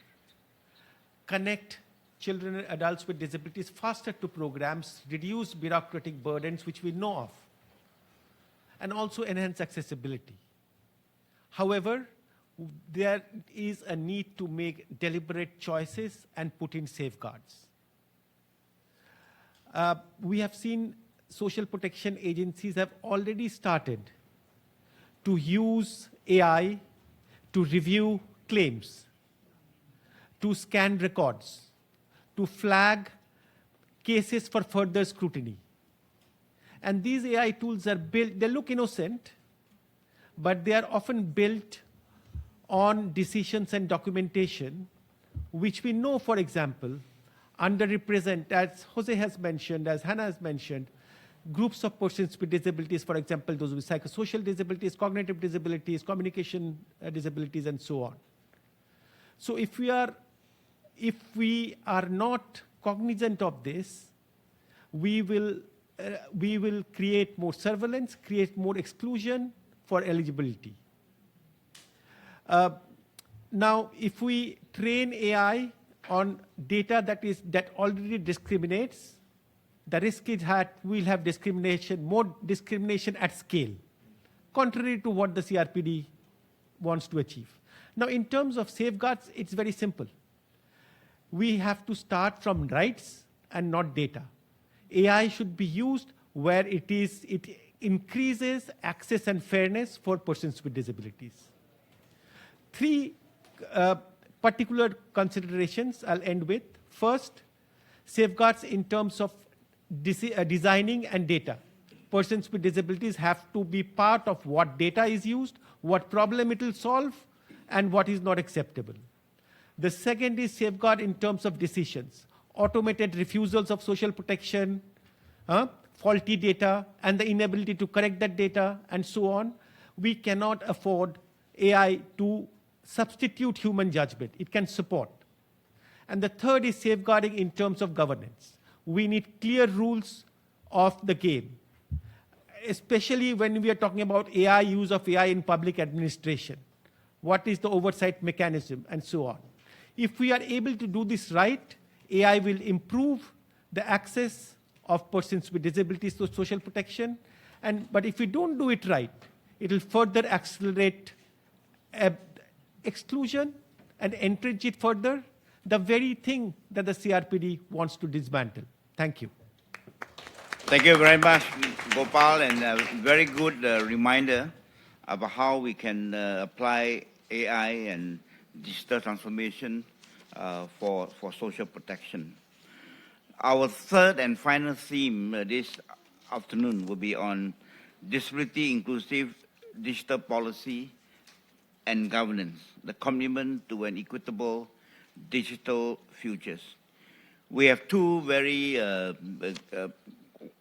J: connect children and adults with disabilities faster to programs, reduce bureaucratic burdens which we know of, and also enhance accessibility. However, there is a need to make deliberate choices and put in safeguards. We have seen social protection agencies have already started to use AI to review claims, to scan records, to flag cases for further scrutiny. And these AI tools are built, they look innocent, but they are often built on decisions and documentation, which we know, for example, underrepresent, as Jose has mentioned, as Hannah has mentioned, groups of persons with disabilities, for example, those with psychosocial disabilities, cognitive disabilities, communication disabilities, and so on. So if we are not cognizant of this, we will create more surveillance, create more exclusion for eligibility. Now, if we train AI on data that already discriminates, the risk is that we'll have discrimination, more discrimination at scale, contrary to what the CRPD wants to achieve. Now, in terms of safeguards, it's very simple. We have to start from rights and not data. AI should be used where it increases access and fairness for persons with disabilities. 3 particular considerations I'll end with. First, safeguards in terms of designing and data. Persons with disabilities have to be part of what data is used, what problem it will solve, and what is not acceptable. The second is safeguard in terms of decisions, automated refusals of social protection, faulty data, and the inability to correct that data, and so on. We cannot afford AI to substitute human judgment. It can support. And the third is safeguarding in terms of governance. We need clear rules of the game, especially when we are talking about use of AI in public administration. What is the oversight mechanism, and so on. If we are able to do this right, AI will improve the access of persons with disabilities to social protection. But if we don't do it right, it will further accelerate exclusion and entrench it further, the very thing that the CRPD wants to dismantle. Thank you.
C: Thank you very much, Gopal, and a very good reminder about how we can apply AI and digital transformation for social protection. Our third and final theme this afternoon will be on disability inclusive digital policy and governance, the commitment to an equitable digital futures. We have 2 very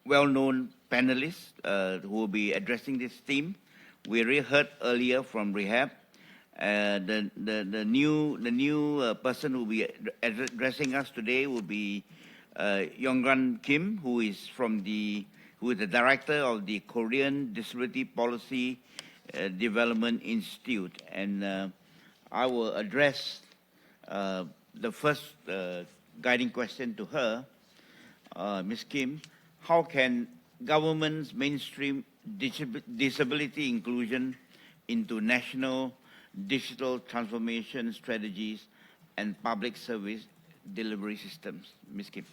C: well-known panelists who will be addressing this theme. We already heard earlier from Rehab. The new person who will be addressing us today will be Yongran Kim, who is the director of the Korean Disability Policy Development Institute. And I will address the first guiding question to her, Ms. Kim. How can governments mainstream disability inclusion into national digital transformation strategies and public service delivery systems? Ms. Kim.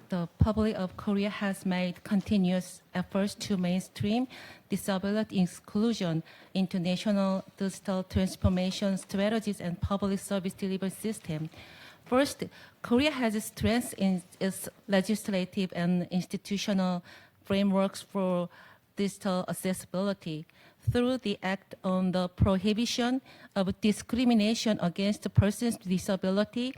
G: The Republic of Korea has made continuous efforts to mainstream disability inclusion into national digital transformation strategies and public service delivery system. First, Korea has strengths in its legislative and institutional frameworks for digital accessibility. Through the Act on the Prohibition of Discrimination Against Persons with Disability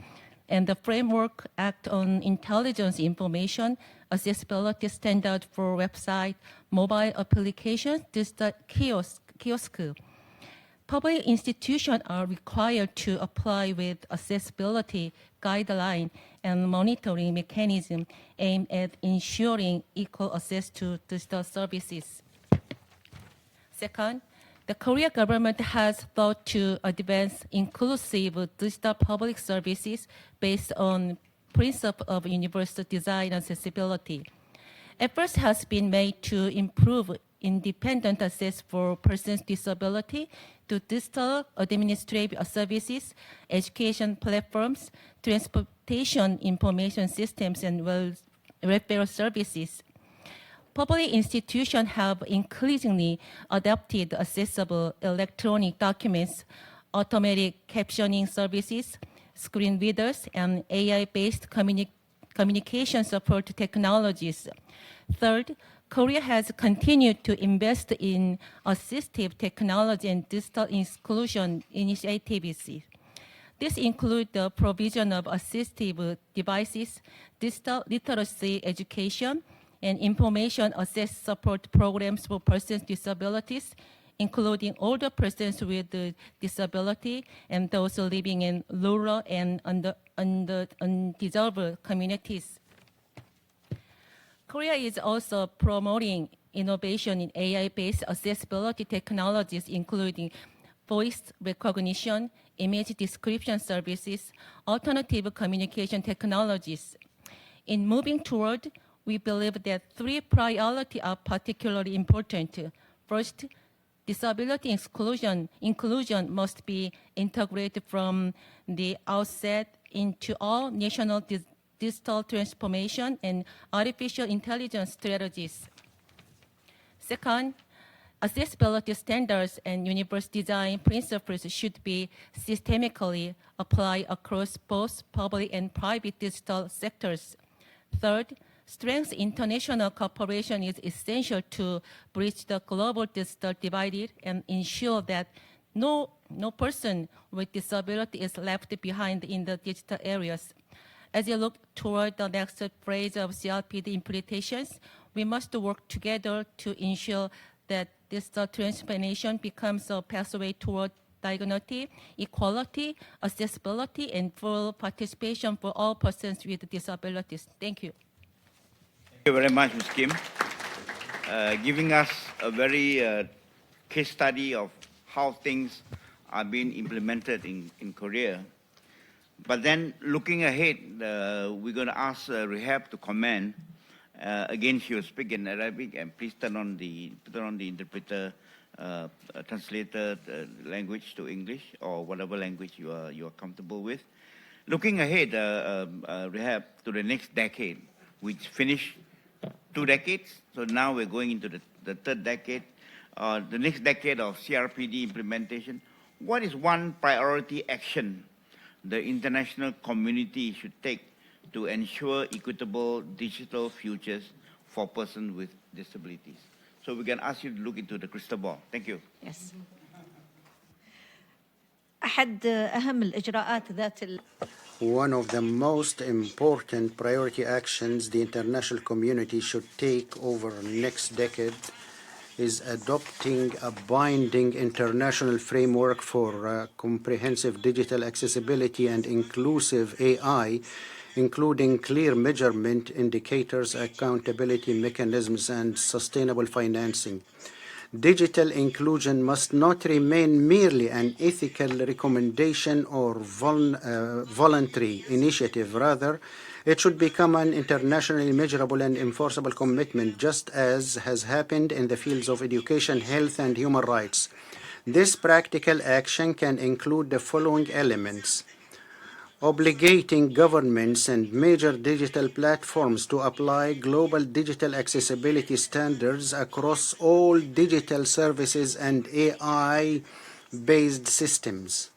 G: and the Framework Act on Intelligence Information Accessibility Standard for Website, Mobile Applications, digital kiosk. Public institutions are required to apply with accessibility guideline and monitoring mechanism aimed at ensuring equal access to digital services. Second, the Korea government has sought to advance inclusive digital public services based on principle of universal design and accessibility. Efforts has been made to improve independent access for persons with disability to digital administrative services, education platforms, transportation information systems, and welfare services. Public institutions have increasingly adopted accessible electronic documents, automatic captioning services, screen readers, and AI-based communication support technologies. Third, Korea has continued to invest in assistive technology and digital inclusion initiatives. This includes the provision of assistive devices, digital literacy education, and information access support programs for persons with disabilities, including older persons with disability and those living in rural and undeserved communities. Korea is also promoting innovation in AI-based accessibility technologies, including voice recognition, image description services, alternative communication technologies. In moving toward, we believe that three priorities are particularly important. First, disability inclusion must be integrated from the outset into all national digital transformation and artificial intelligence strategies. Second, accessibility standards and universal design principles should be systemically applied across both public and private digital sectors. Third, strength international cooperation is essential to bridge the global digital divide and ensure that no person with disability is left behind in the digital areas. As you look toward the next phase of CRPD implementations, we must work together to ensure that digital transformation becomes a pathway toward dignity, equality, accessibility, and full participation for all persons with disabilities. Thank you.
C: Thank you very much, Ms. Kim, giving us a very case study of how things are being implemented in Korea. But then looking ahead, we're going to ask Rehab to comment. Again, she will speak in Arabic, and please turn on the interpreter, translator language to English or whatever language you are comfortable with. Looking ahead, Rehab, to the next decade, which finished 2 decades, so now we're going into the third decade. The next decade of CRPD implementation, what is one priority action the international community should take to ensure equitable digital futures for persons with disabilities? So we can ask you to look into the crystal ball. Thank you.
G: Yes. أحد أهم الإجراءات ذات
H: One of the most important priority actions the international community should take over the next decade is adopting a binding international framework for comprehensive digital accessibility and inclusive AI, including clear measurement indicators, accountability mechanisms, and sustainable financing. Digital inclusion must not remain merely an ethical recommendation or voluntary initiative. Rather, it should become an internationally measurable and enforceable commitment, just as has happened in the fields of education, health, and human rights. This practical action can include the following elements: obligating governments and major digital platforms to apply global digital accessibility standards across all digital services and AI-based systems.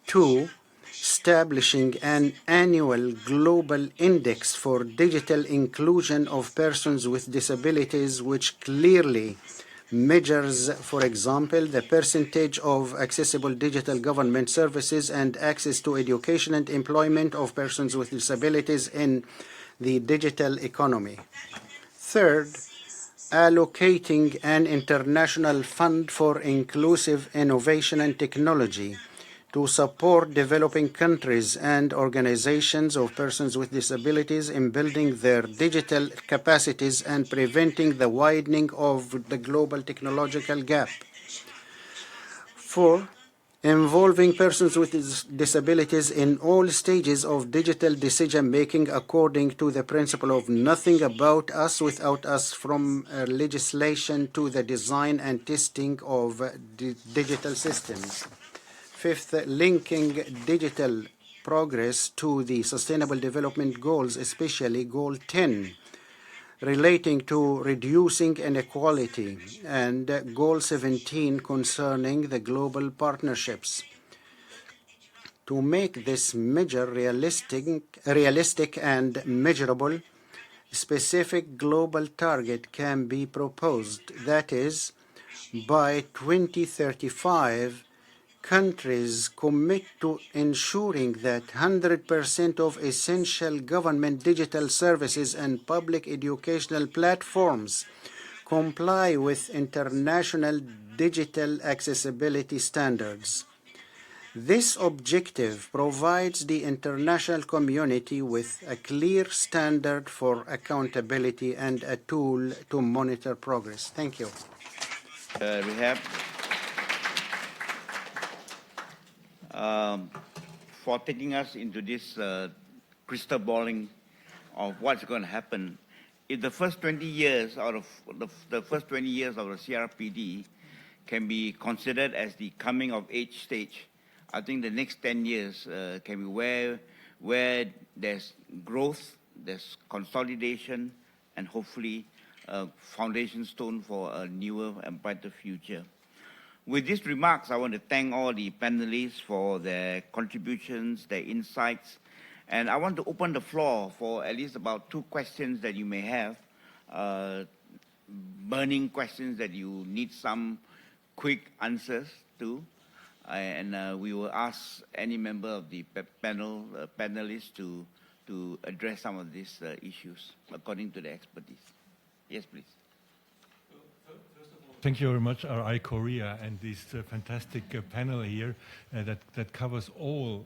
H: 2. Establishing an annual global index for digital inclusion of persons with disabilities, which clearly measures, for example, the percentage of accessible digital government services and access to education and employment of persons with disabilities in the digital economy. Third, allocating an international fund for inclusive innovation and technology to support developing countries and organizations of persons with disabilities in building their digital capacities and preventing the widening of the global technological gap. 4. Involving persons with disabilities in all stages of digital decision-making according to the principle of nothing about us without us, from legislation to the design and testing of digital systems. 5th, linking digital progress to the Sustainable Development Goals, especially Goal 10, relating to reducing inequality, and Goal 17 concerning the global partnerships. To make this measure realistic and measurable, specific global target can be proposed. That is, by 2035, countries commit to ensuring that 100% of essential government digital services and public educational platforms comply with international digital accessibility standards. This objective provides the international community with a clear standard for accountability and a tool to monitor progress. Thank you.
C: For taking us into this crystal balling of what's going to happen. If the first 20 years out of the first 20 years of the CRPD can be considered as the coming of age stage, I think the next 10 years can be where there's growth, there's consolidation, and hopefully a foundation stone for a newer and brighter future. With these remarks, I want to thank all the panelists for their contributions, their insights, and I want to open the floor for at least about 2 questions that you may have, burning questions that you need some quick answers to, and we will ask any member of the panelists to address some of these issues according to their expertise. Yes, please.
K: Thank you very much, our KOICA, and this fantastic panel here that covers all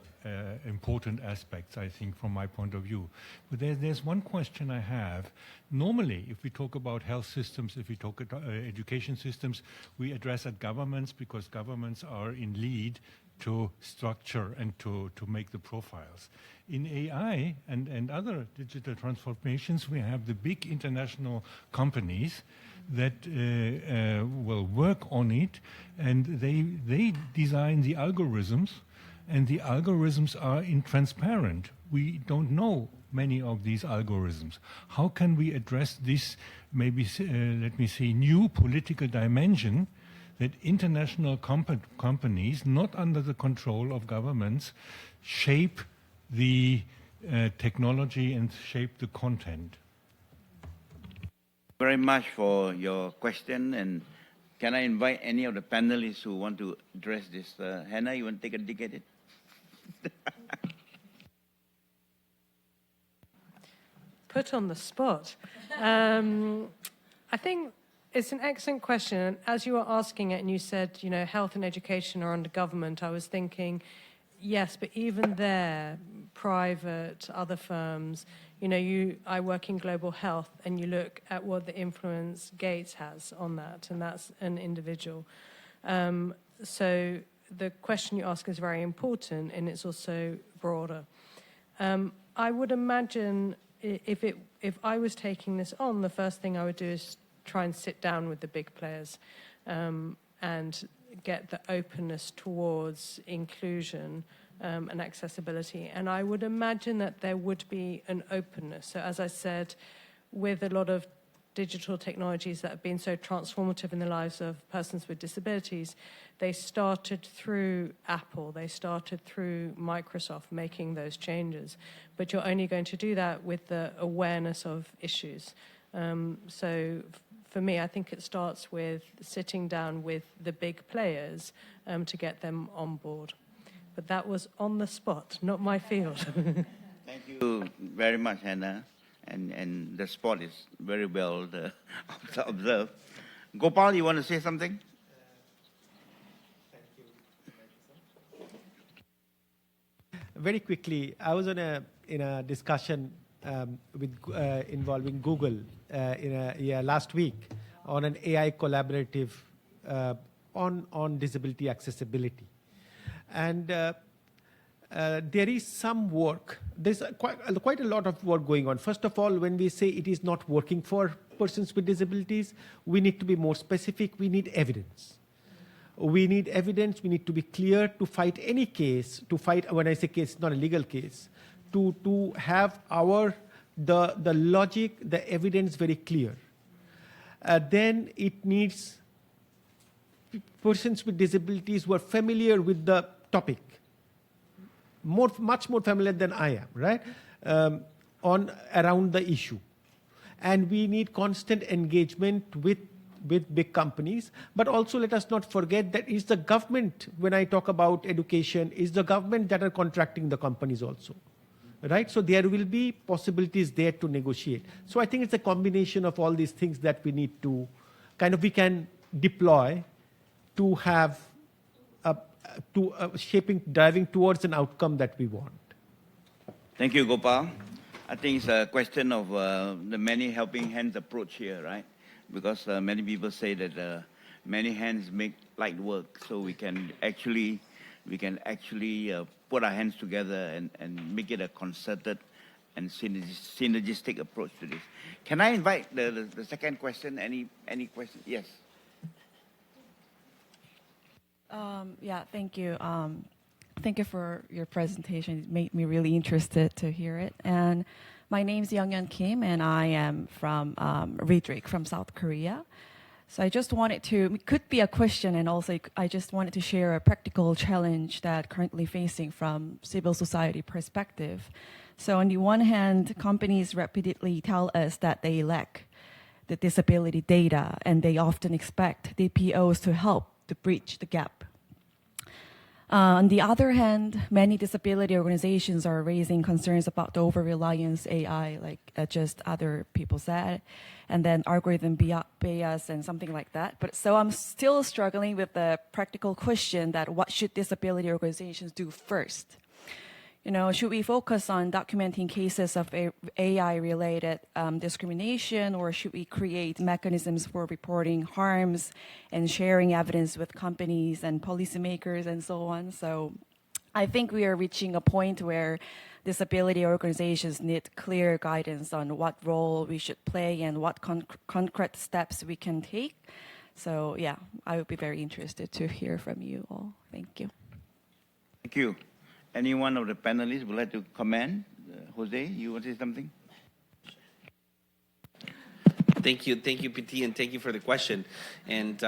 K: important aspects, I think, from my point of view. But there's one question I have. Normally, if we talk about health systems, if we talk about education systems, we address at governments because governments are in lead to structure and to make the profiles. In AI and other digital transformations, we have the big international companies that will work on it, and they design the algorithms, and the algorithms are intransparent. We don't know many of these algorithms. How can we address this, maybe, let me say, new political dimension that international companies, not under the control of governments, shape the technology and shape the content?
C: Very much for your question, and can I invite any of the panelists who want to address this? Hannah, you want to take a dig at it?
F: Put on the spot. I think it's an excellent question. As you were asking it and you said, you know, health and education are under government, I was thinking, yes, but even there, private, other firms, You know, I work in global health, and you look at what the influence Gates has on that, and that's an individual. So the question you ask is very important, and it's also broader. I would imagine if I was taking this on, the first thing I would do is try and sit down with the big players and get the openness towards inclusion and accessibility. And I would imagine that there would be an openness. So as I said, with a lot of digital technologies that have been so transformative in the lives of persons with disabilities, they started through Apple, they started through Microsoft making those changes. But you're only going to do that with the awareness of issues. So for me, I think it starts with sitting down with the big players to get them on board. But that was on the spot, not my field.
C: Thank you very much, Hannah. And the spot is very well observed. Gopal, you want to say something?
J: Thank you. Very quickly, I was in a discussion involving Google last week on an AI collaborative on disability accessibility. And there is some work. There's quite a lot of work going on. First of all, when we say it is not working for persons with disabilities, we need to be more specific. We need evidence. We need evidence. We need to be clear to fight any case. To fight, when I say case, not a legal case. To have the logic, the evidence very clear. Then it needs persons with disabilities who are familiar with the topic. Much more familiar than I am, right? Around the issue. And we need constant engagement with big companies. But also let us not forget that it's the government, when I talk about education, is the government that are contracting the companies also. Right? So there will be possibilities there to negotiate. So I think it's a combination of all these things that we need to we can deploy to have driving towards an outcome that we want.
C: Thank you, Gopal. I think it's a question of the many helping hands approach here, right? Because many people say that many hands make light work, so we can actually put our hands together and make it a concerted and synergistic approach to this. Can I invite the second question? Any question? Yes.
L: Yeah, thank you. Thank you for your presentation. It made me really interested to hear it. And my name is Youngyeon Kim, and I am from Ridrick, from South Korea. So I just wanted to, it could be a question, and also I just wanted to share a practical challenge that currently facing from civil society perspective. So on the one hand, companies repeatedly tell us that they lack the disability data, and they often expect DPOs to help to bridge the gap. On the other hand, many disability organizations are raising concerns about the over-reliance AI, like just other people said, and then algorithm bias and something like that. But so I'm still struggling with the practical question that what should disability organizations do first? You know, should we focus on documenting cases of AI-related discrimination, or should we create mechanisms for reporting harms and sharing evidence with companies and policymakers and so on? So I think we are reaching a point where disability organizations need clear guidance on what role we should play and what concrete steps we can take. So yeah, I would be very interested to hear from you all. Thank you.
C: Thank you. Any one of the panelists would like to comment? Jose, you want to say something?
E: Thank you, PT, and thank you for the question. And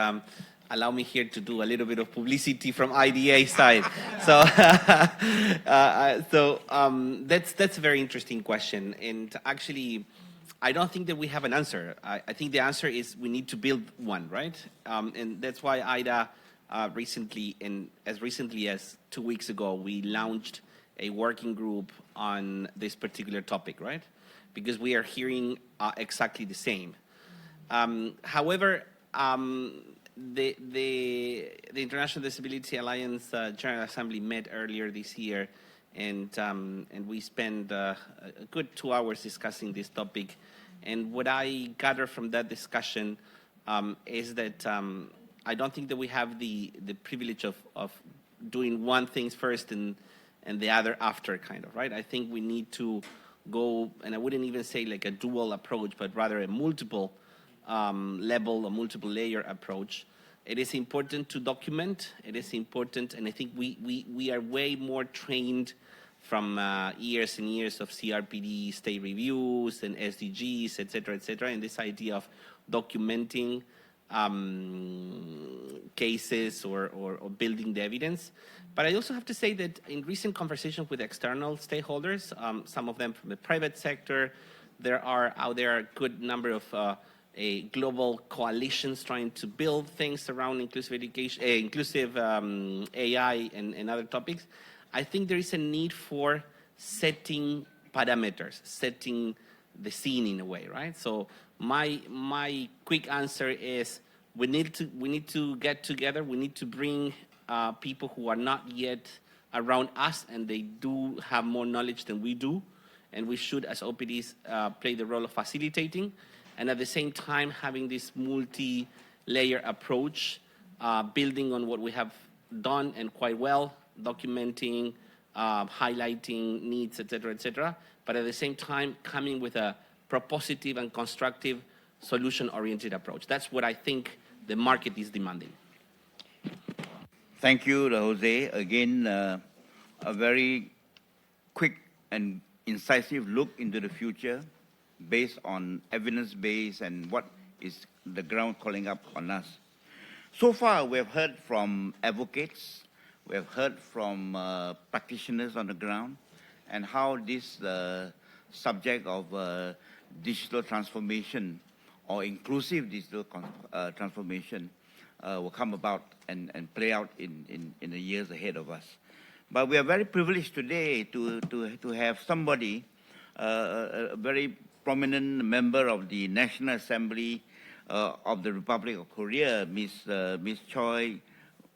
E: allow me here to do a little bit of publicity from IDA side. So, that's a very interesting question. And actually, I don't think that we have an answer. I think the answer is we need to build one, right? And that's why IDA recently, and as recently as 2 weeks ago, we launched a working group on this particular topic, right? Because we are hearing exactly the same. However, the International Disability Alliance General Assembly met earlier this year, and we spent a good 2 hours discussing this topic. And what I gather from that discussion is that I don't think that we have the privilege of doing one thing first and the other after, kind of, right? I think we need to go, and I wouldn't even say like a dual approach, but rather a multiple level, a multiple layer approach. It is important to document. It is important, and I think we are way more trained from years and years of CRPD state reviews and SDGs, et cetera, and this idea of documenting cases or building the evidence. But I also have to say that in recent conversations with external stakeholders, some of them from the private sector, there are out there a good number of global coalitions trying to build things around inclusive education, inclusive AI and other topics. I think there is a need for setting parameters, setting the scene in a way, right? So my quick answer is we need to get together. We need to bring people who are not yet around us, and they do have more knowledge than we do, and we should, as OPDs, play the role of facilitating, and at the same time having this multi-layer approach, building on what we have done and quite well, documenting, highlighting needs, et cetera, but at the same time coming with a propositive and constructive solution-oriented approach. That's what I think the market is demanding.
C: Thank you, Jose. Again, a very quick and incisive look into the future based on evidence-based and what is the ground calling up on us. So far, we have heard from advocates, we have heard from practitioners on the ground, and how this subject of digital transformation or inclusive digital transformation will come about and play out in the years ahead of us. But we are very privileged today to have somebody, a very prominent member of the National Assembly of the Republic of Korea, Ms. Choi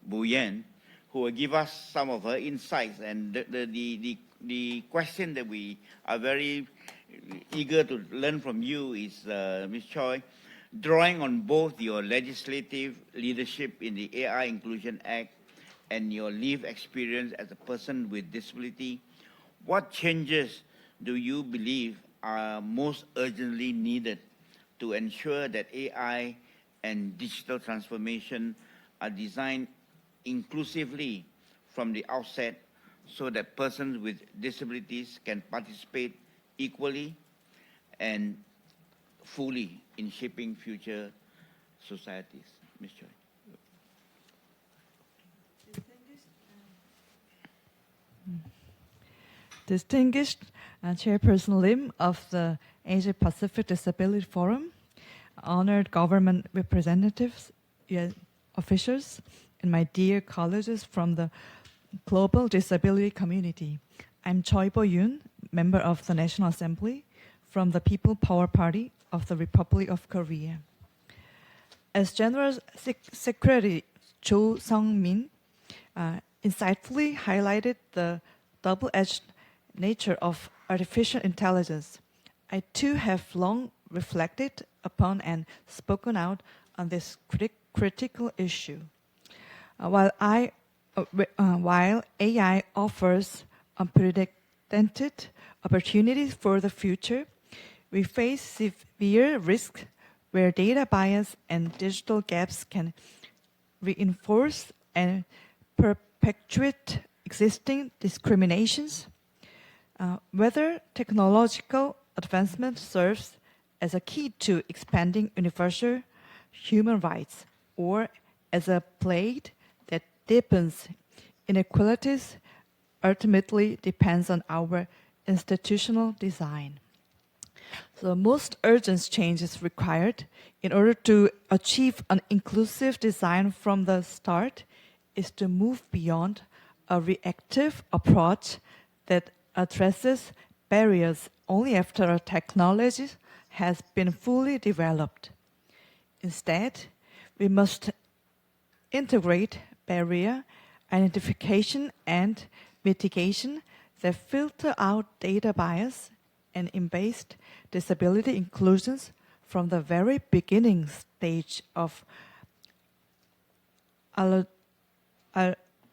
C: Boo-yen, who will give us some of her insights. And the question that we are very eager to learn from you is, Ms. Choi, drawing on both your legislative leadership in the AI Inclusion Act and your lived experience as a person with disability, what changes do you believe are most urgently needed to ensure that AI and digital transformation are designed inclusively from the outset so that persons with disabilities can participate equally and fully in shaping future societies? Ms. Choi.
M: Distinguished Chairperson Lim of the Asia Pacific Disability Forum, honored government representatives, officials, and my dear colleagues from the global disability community. I'm Choi Bo-yoon, member of the National Assembly from the People Power Party of the Republic of Korea. As General Secretary Cho Sung-min insightfully highlighted the double-edged nature of artificial intelligence, I too have long reflected upon and spoken out on this critical issue. While AI offers unprecedented opportunities for the future, we face severe risks where data bias and digital gaps can reinforce and perpetuate existing discriminations. Whether technological advancement serves as a key to expanding universal human rights or as a blade that deepens inequalities ultimately depends on our institutional design. The most urgent change is required in order to achieve an inclusive design from the start is to move beyond a reactive approach that addresses barriers only after a technology has been fully developed. Instead, we must integrate barrier identification and mitigation that filter out data bias and embrace disability inclusions from the very beginning stage of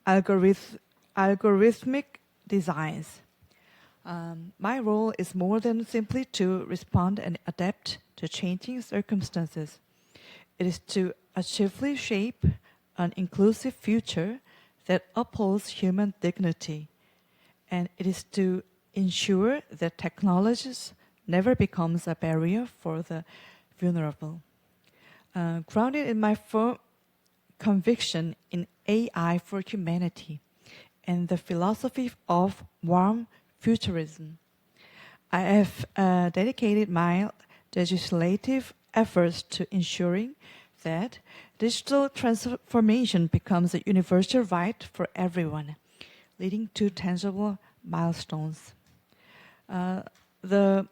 M: algorithmic designs. My role is more than simply to respond and adapt to changing circumstances. It is to actively shape an inclusive future that upholds human dignity. And it is to ensure that technologies never becomes a barrier for the vulnerable. Grounded in my firm conviction in AI for humanity and the philosophy of warm futurism, I have dedicated my legislative efforts to ensuring that digital transformation becomes a universal right for everyone, leading to tangible milestones. The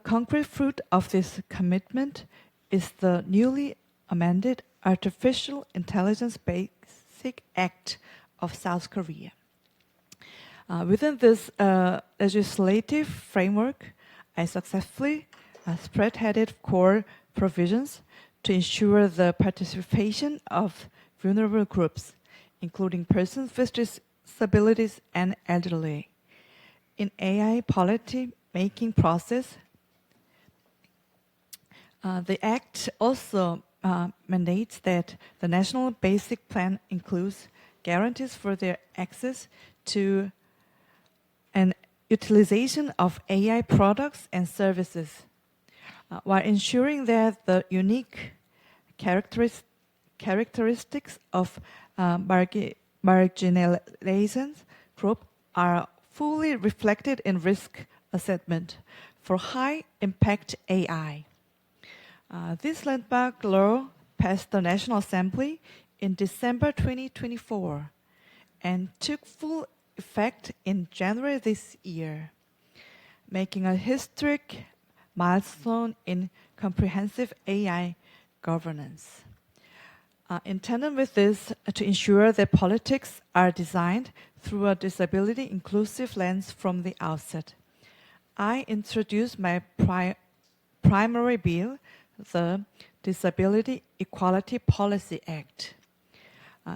M: concrete fruit of this commitment is the newly amended Artificial Intelligence Basic Act of South Korea. Within this legislative framework, I successfully spearheaded core provisions to ensure the participation of vulnerable groups, including persons with disabilities and elderly, in AI policy making process. The Act also mandates that the National Basic Plan includes guarantees for their access to and utilization of AI products and services, while ensuring that the unique characteristics of marginalized group are fully reflected in risk assessment for high-impact AI. This landmark law passed the National Assembly in December 2024 and took full effect in January this year, making a historic milestone in comprehensive AI governance. In tandem with this, to ensure that politics are designed through a disability inclusive lens from the outset, I introduced my primary bill, the Disability Equality Policy Act.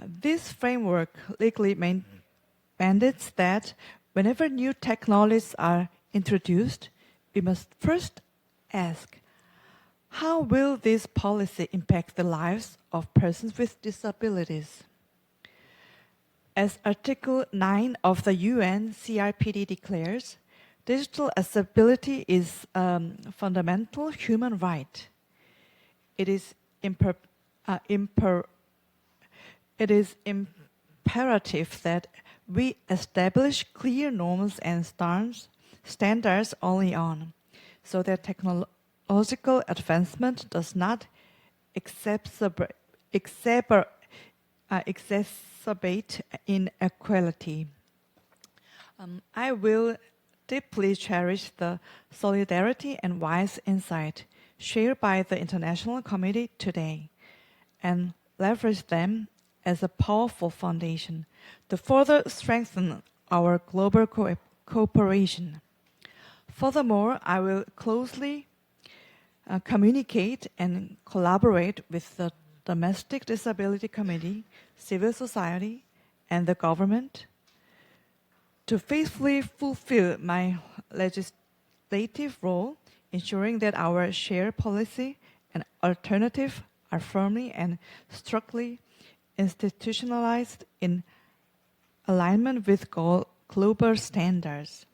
M: This framework legally mandates that whenever new technologies are introduced, we must first ask, how will this policy impact the lives of persons with disabilities? As Article 9 of the UN CRPD declares, digital accessibility is a fundamental human right. It is imperative that we establish clear norms and standards early on, so that technological advancement does not exacerbate inequality. I will deeply cherish the solidarity and wise insight shared by the International Committee today and leverage them as a powerful foundation to further strengthen our global cooperation. Furthermore, I will closely communicate and collaborate with the Domestic Disability Committee, civil society, and the government to faithfully fulfill my legislative role, ensuring that our shared policy and alternative are firmly and strictly institutionalized in alignment with global standards.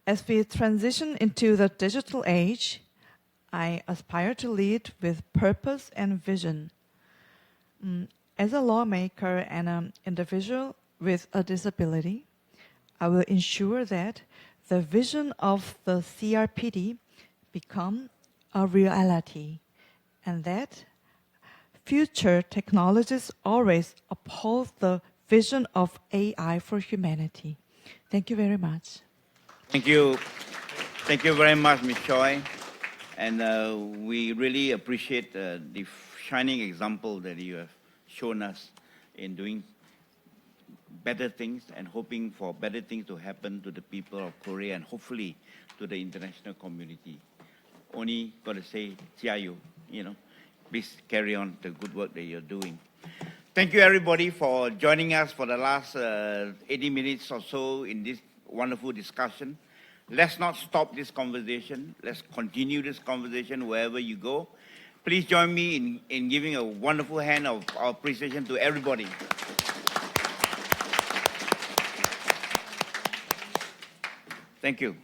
M: As we transition into the digital age, I aspire to lead with purpose and vision. As a lawmaker and an individual with a disability, I will ensure that the vision of the CRPD become a reality, and that future technologies always uphold the vision of AI for humanity. Thank you very much.
C: Thank you. Thank you very much, Ms. Choi. And we really appreciate the shining example that you have shown us in doing better things and hoping for better things to happen to the people of Korea and hopefully to the international community. Only got to say, 加油, please carry on the good work that you're doing. Thank you everybody for joining us for the last 80 minutes or so in this wonderful discussion. Let's not stop this conversation. Let's continue this conversation wherever you go. Please join me in giving a wonderful hand of appreciation to everybody. Thank you.